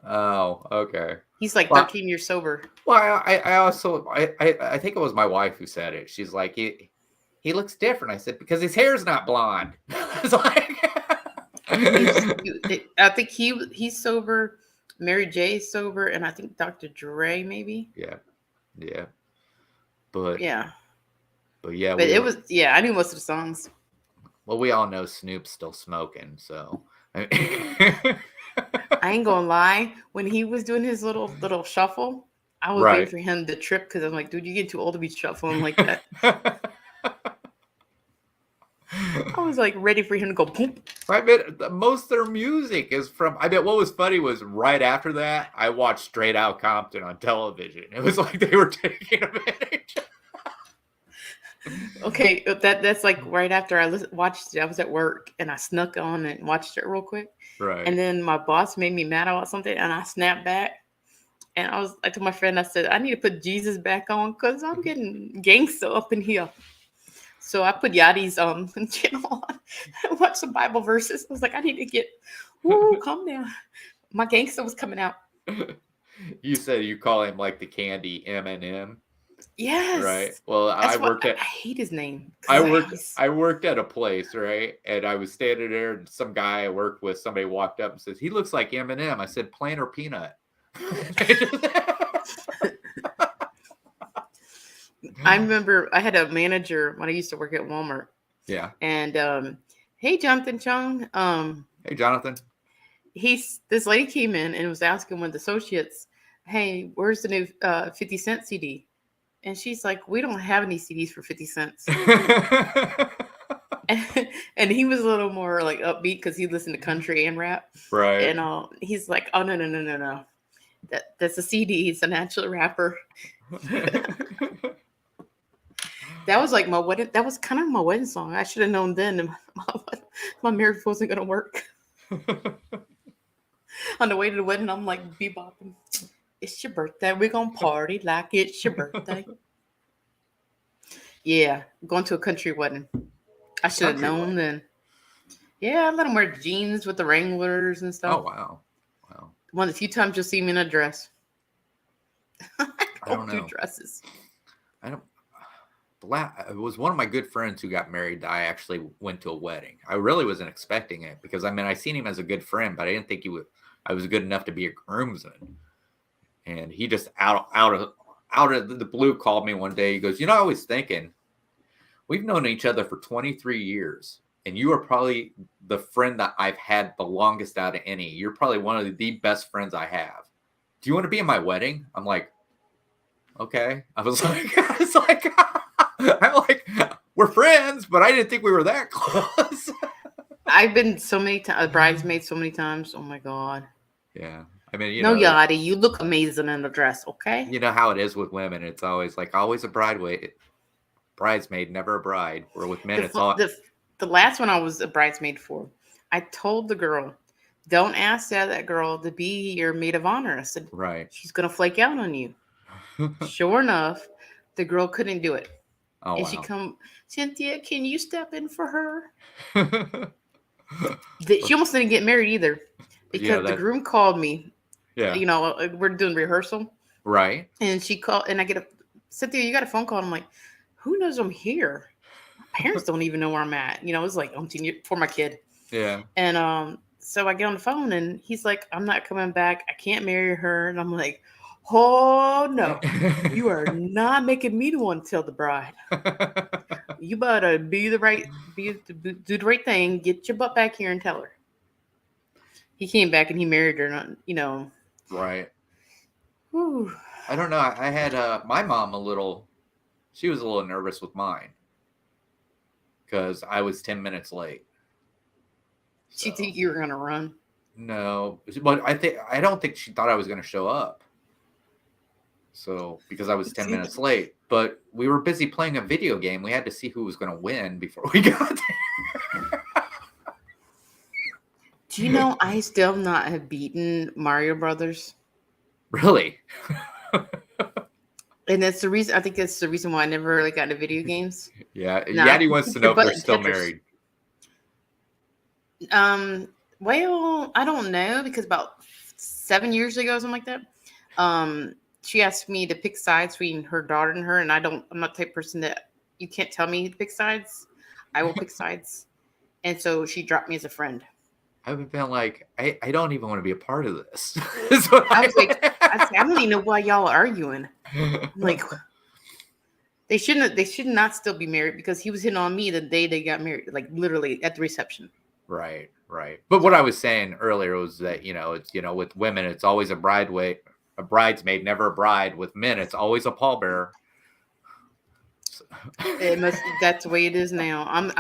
Oh, okay. He's like 13 years sober. Well, I also I think it was my wife who said it. She's like, he looks different. I said, because his hair's not blonde. It's like I think he's sober. Mary J's sober, and I think Dr. Dre maybe. Yeah. But I knew most of the songs. Well, we all know Snoop's still smoking, so I ain't gonna lie. When he was doing his little shuffle, I was waiting for him to trip because I'm like, dude, you get too old to be shuffling like that. I was like ready for him to go boom. I bet most of their music is from. I bet what was funny was right after that, I watched Straight Outta Compton on television. It was like they were taking advantage. Okay, that's like right after I watched it. I was at work and I snuck on and watched it real quick. Right. And then my boss made me mad about something, and I snapped back. And I told my friend, I said, I need to put Jesus back on because I'm getting gangsta up in here. So I put Yachty's channel on and watched some Bible verses. I was like, I need to calm down. My gangsta was coming out. You said you call him like the candy M&M. Yes. Right. Well, I hate his name. I worked at a place, right? And I was standing there, and some guy I worked with, somebody walked up and says, he looks like M&M. I said, plain or peanut? I remember I had a manager when I used to work at Walmart. Yeah. And hey, Jonathan Chung. Hey, Jonathan. This lady came in and was asking one of the associates, hey, where's the new 50 Cent CD? And she's like, we don't have any CDs for 50 cents. And he was a little more like upbeat because he listened to country and rap. Right. And he's like, oh, no. That's a CD. He's a natural rapper. That was like my wedding. That was kind of my wedding song. I should have known then my marriage wasn't going to work. On the way to the wedding, I'm like bebopping. It's your birthday. We're going to party like it's your birthday. Yeah, going to a country wedding. I should have known then. Yeah, I let him wear jeans with the Wranglers and Oh stuff. wow. Wow. One of the few times you'll see me in a dress. I don't do know. dresses. I don't. It was one of my good friends who got married that I actually went to a wedding. I really wasn't expecting it because I mean I seen him as a good friend, but I didn't think I was good enough to be a groomsman. And he just out of the blue called me one day. He goes, I was thinking, we've known each other for 23 years, and you are probably the friend that I've had the longest out of any. You're probably one of the best friends I have. Do you want to be in my wedding? I'm like, okay. I'm like, we're friends, but I didn't think we were that close. I've been so many times, a bridesmaid so many times. Oh my God. Yeah. I mean, no, Yachty, you look amazing in a dress, okay? You know how it is with women. It's always like, always a bridesmaid, never a bride. Or with men, it's all. The last one I was a bridesmaid for, I told the girl, don't ask that girl to be your maid of honor. I said, right. She's going to flake out on you. Sure enough, the girl couldn't do it. Oh, and wow. she come, Cynthia, can you step in for her? She almost didn't get married either because the groom called me. Yeah. We're doing rehearsal. Right. And she called, and I get Cynthia, you got a phone call. And I'm like, who knows I'm here? My parents don't even know where I'm at. It's like for my kid. Yeah. And so I get on the phone and he's like, I'm not coming back. I can't marry her. And I'm like, oh no, you are not making me the one to tell the bride. You better do the right thing. Get your butt back here and tell her. He came back and he married her. Right. Whew. I don't know. I had my mom she was a little nervous with mine because I was 10 minutes late. So. She think you were gonna run? No, but I don't think she thought I was gonna show up. So because I was 10 minutes late, but we were busy playing a video game. We had to see who was gonna win before we got there. Do you know I still not have beaten Mario Brothers? Really? And that's the reason. I think that's the reason why I never really got into video games. Yeah, Yaddy wants to know if they're still married. Well, I don't know because about 7 years ago, something like that. She asked me to pick sides between her daughter and her, and I'm not the type of person that you can't tell me to pick sides. I will pick sides, and so she dropped me as a friend. I've been like, I don't even want to be a part of this. I was like, I don't even know why y'all are arguing. I'm like, they should not still be married because he was hitting on me the day they got married, like literally at the reception. Right. But what I was saying earlier was that, it's, with women, it's always a bridesmaid, never a bride. With men, it's always a pallbearer. So. That's the way it is now. I'm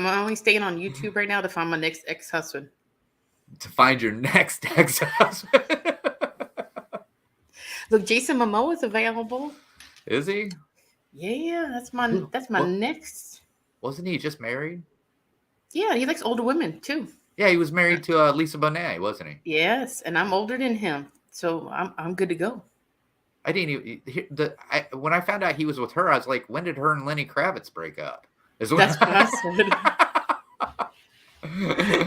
only staying on YouTube right now to find my next ex-husband. To find your next ex-husband. Look, Jason Momoa is available. Is he? Yeah, that's my next. Wasn't he just married? Yeah, he likes older women too. Yeah, he was married to Lisa Bonet, wasn't he? Yes, and I'm older than him, so I'm good to go. I didn't even when I found out he was with her, I was like, when did her and Lenny Kravitz break up? That's what I said.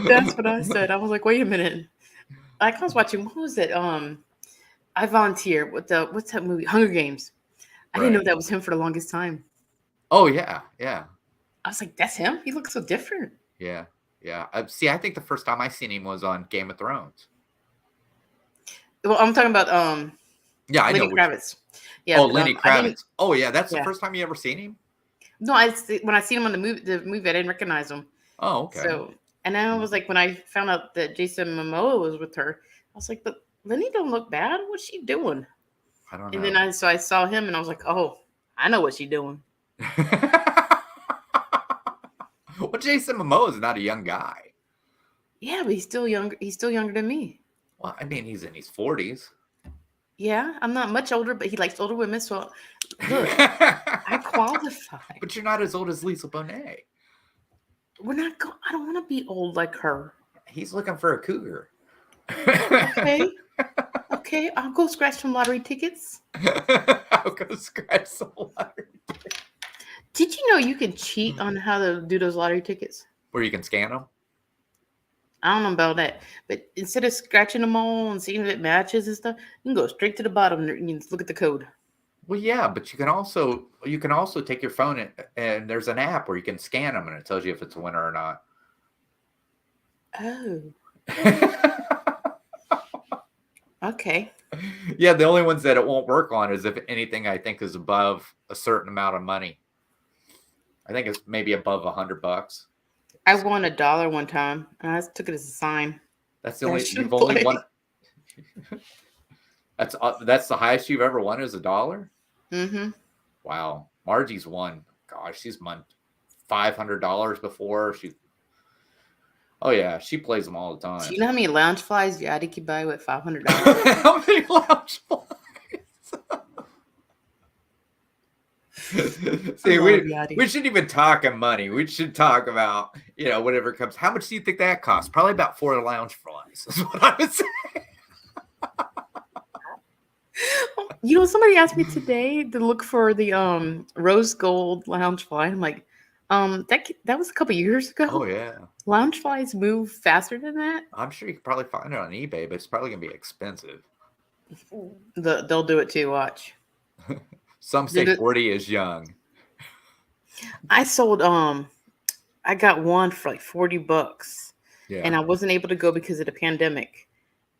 That's what I said. I was like, wait a minute. I was watching, what was it? I volunteer with what's that movie? Hunger Games. I didn't know that was him for the longest time. Oh yeah. I was like, that's him? He looks so different. Yeah. See, I think the first time I seen him was on Game of Thrones. Well, I'm talking about yeah, I Lenny know. Kravitz. Yeah. Oh, Lenny Kravitz. Oh yeah, that's the first time you ever seen him? No, when I seen him on the movie, I didn't recognize him. Oh, okay. So, and then I was like, when I found out that Jason Momoa was with her, I was like, but Lenny don't look bad. What's she doing? I don't know. And then I saw him, and I was like, oh, I know what she's doing. Well, Jason Momoa is not a young guy. Yeah, but he's still younger. He's still younger than me. Well, I mean, he's in his 40s. Yeah, I'm not much older, but he likes older women. So, look, I qualify. But you're not as old as Lisa Bonet. We're not. I don't want to be old like her. He's looking for a cougar. Okay. I'll go scratch some lottery tickets. I'll go scratch some lottery tickets. Did you know you can cheat on how to do those lottery tickets? Where you can scan them? I don't know about that, but instead of scratching them all and seeing if it matches and stuff, you can go straight to the bottom and you can look at the code. Well, yeah, but you can also take your phone and there's an app where you can scan them and it tells you if it's a winner or not. Oh, okay. Yeah, the only ones that it won't work on is if anything I think is above a certain amount of money. I think it's maybe above $100. I won $1 one time, and I took it as a sign. That's the I only should you've only play. won. That's the highest you've ever won is $1. Mm-hmm. Wow, Margie's won. Gosh, she's won $500 before. Oh yeah, she plays them all the Do time. you know how many lounge flies Yadi could buy with $500? How many lounge flies? See, we shouldn't even talk of money. We should talk about, whatever comes. How much do you think that costs? Probably about 4 lounge flies. Is what I would say. Somebody asked me today to look for the rose gold lounge fly. I'm like, that was a couple years ago. Oh yeah. Lounge flies move faster than that. I'm sure you could probably find it on eBay, but it's probably gonna be expensive. They'll do it too. Watch. Some say 40 is young. I sold I got one for like $40. Yeah. And I wasn't able to go because of the pandemic.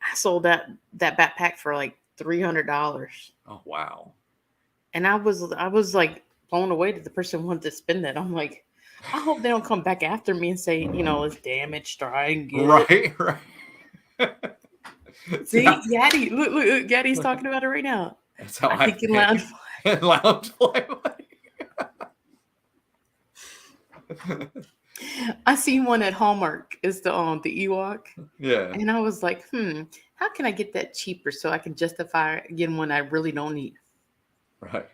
I sold that backpack for like $300. Oh wow. And I was like blown away that the person wanted to spend it. I'm like, I hope they don't come back after me and say, it's damaged, try and get it. Right. See, Yaddy, look, Yaddy's talking about it right now. That's how I think in lounge fly. Lounge fly. I seen one at Hallmark. It's the Ewok. Yeah. And I was like, how can I get that cheaper so I can justify getting one I really don't need? Right.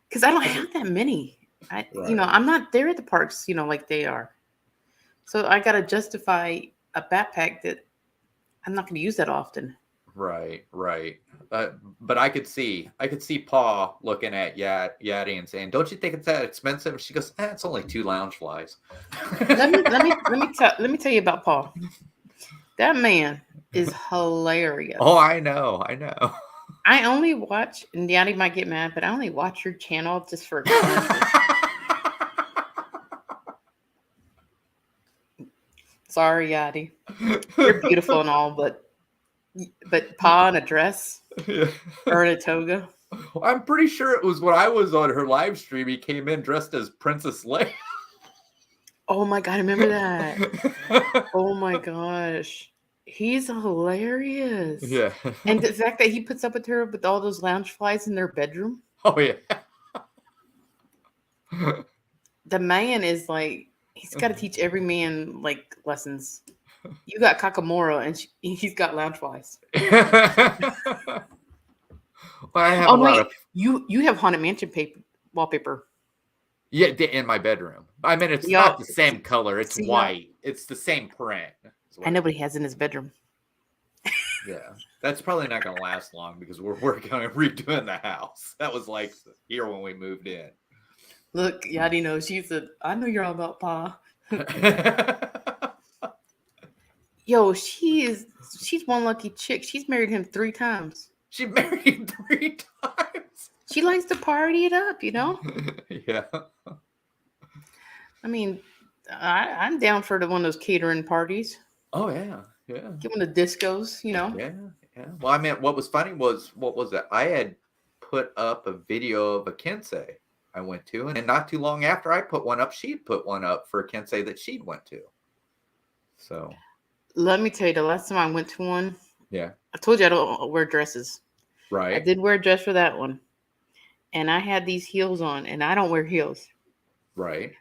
Because I don't have that many. I'm not there at the parks, like they are. So I got to justify a backpack that I'm not going to use that often. Right. But I could see Pa looking at Yaddy and saying, "Don't you think it's that expensive?" She goes, "It's only 2 lounge flies." let me tell you about Paul. That man is hilarious. Oh, I know. I only watch, and Yaddy might get mad, but I only watch your channel just for. Sorry, Yaddy. You're beautiful and all, but Pa in a dress or in a toga. I'm pretty sure it was when I was on her live stream. He came in dressed as Princess Leia. Oh my God, I remember that. Oh my gosh. He's hilarious. Yeah. And the fact that he puts up with her with all those lounge flies in their bedroom. Oh yeah. The man is like, he's got to teach every man like lessons. You got Kakamora and he's got lounge flies. Well, I have lot you have Haunted Mansion wallpaper. Yeah, in my bedroom. I mean, it's not the same color. It's white. It's the same print. I know what he has in his bedroom. Yeah, that's probably not going to last long because we're working on redoing the house. That was like here when we moved in. Look, Yadi knows. She said, "I know you're all about Pa." Yo, she's one lucky chick. She's married him 3 times. She married him 3 times. She likes to party it up, Yeah. I mean, I'm down for one of those catering parties. Oh yeah. Get one of the discos, Yeah. Well, I mean, what was funny was I had put up a video of a Kensei I went to, and not too long after I put one up, she'd put one up for a Kensei that she'd went to. So. Let me tell you, the last time I went to one, yeah, I told you I don't wear dresses. Right. I did wear a dress for that one. And I had these heels on, and I don't wear heels. Right.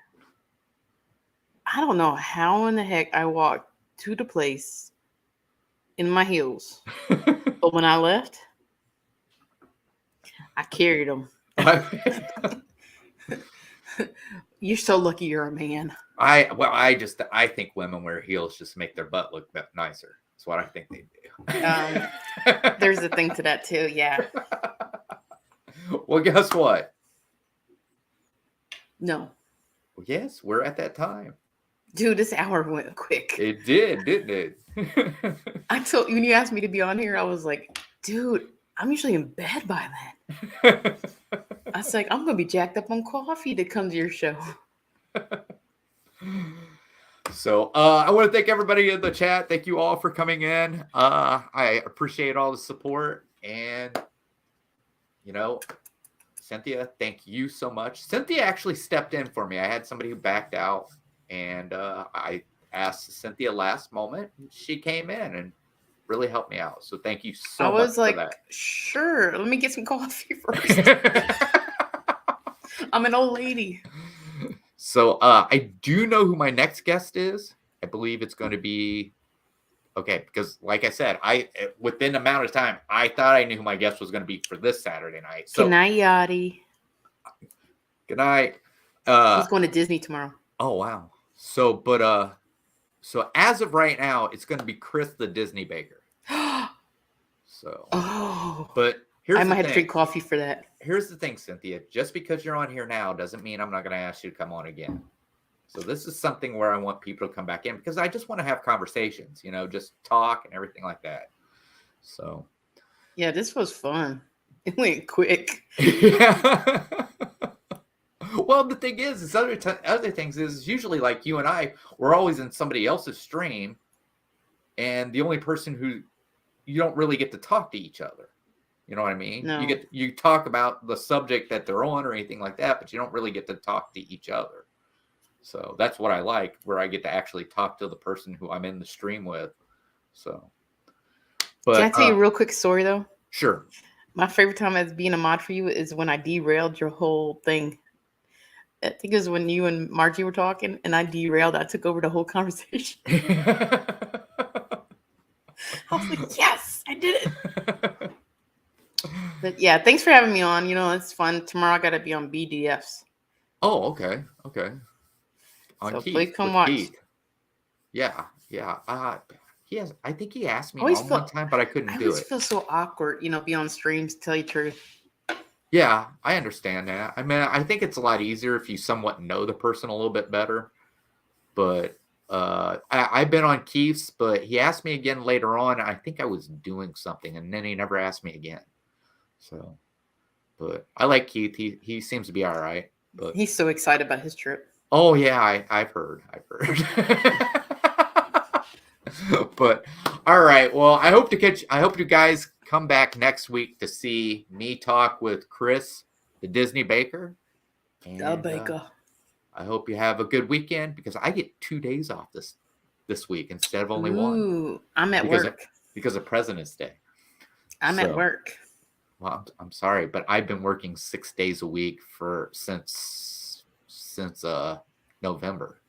I don't know how in the heck I walked to the place in my heels. But when I left, I carried them. You're so lucky you're a man. I think women wear heels just to make their butt look nicer. That's what I think they do. There's a thing to that too, yeah. Well, guess what? No. Well, yes, we're at that time. Dude, this hour went quick. It did, didn't it? I told you when you asked me to be on here, I was like, dude, I'm usually in bed by then. I was like, I'm gonna be jacked up on coffee to come to your show. So I want to thank everybody in the chat. Thank you all for coming in. I appreciate all the support. And, you know, Cynthia, thank you so much. Cynthia actually stepped in for me. I had somebody who backed out, and I asked Cynthia last moment. And she came in and really helped me out. So thank you so much for that. Sure, let me get some coffee first. I'm an old lady. So I do know who my next guest is. I believe it's going to be okay, because like I said, within the amount of time, I thought I knew who my guest was going to be for this Saturday night. So good night, Yachty. Good night. He's going to Disney tomorrow. Oh wow. So so as of right now, it's going to be Chris the Disney Baker. So but here's I might have to drink coffee for that. Here's the thing, Cynthia. Just because you're on here now doesn't mean I'm not going to ask you to come on again. So this is something where I want people to come back in because I just want to have conversations, you know, just talk and everything like that. So yeah, this was fun. It went quick. Yeah. Well, the thing is other things is usually like you and I, we're always in somebody else's stream, and the only person who you don't really get to talk to each other. You know what I mean? No. You talk about the subject that they're on or anything like that, but you don't really get to talk to each other. So that's what I like, where I get to actually talk to the person who I'm in the stream with. So, but can I tell you a real quick story though? Sure. My favorite time as being a mod for you is when I derailed your whole thing. I think it was when you and Margie were talking, and I derailed. I took over the whole conversation. I was like, yes, I did it. But yeah, thanks for having me on. You know, it's fun. Tomorrow I got to be on BDFs. Oh, okay. On so Keith, please come watch. Keith. Yeah. I think he asked me one time, but I couldn't do it. I always feel so awkward, you know, be on streams, to tell you the truth. Yeah, I understand that. I mean, I think it's a lot easier if you somewhat know the person a little bit better. But I've been on Keith's, but he asked me again later on. I think I was doing something, and then he never asked me again. So, but I like Keith. He seems to be all right. But he's so excited about his trip. Oh yeah, I've heard. But all right. Well, I hope you guys come back next week to see me talk with Chris, the Disney Baker. And, the Baker. I hope you have a good weekend because I get 2 days off this week instead of only one. I'm at work because of President's Day. I'm at work. Well, I'm sorry, but I've been working 6 days a week since November.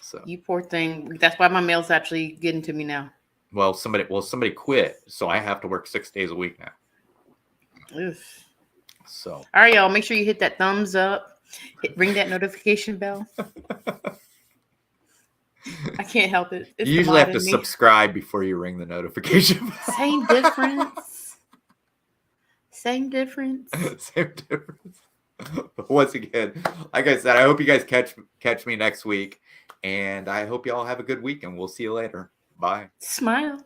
So you poor thing. That's why my mail's actually getting to me now. Well, somebody quit, so I have to work 6 days a week now. Oof. So all right, y'all. Make sure you hit that thumbs up. Ring that notification bell. I can't help it. It's you usually have to subscribe before you ring the notification bell. Same difference. Same difference. Same difference. Once again, like I said, I hope you guys catch me next week, and I hope you all have a good week, and we'll see you later. Bye. Smile.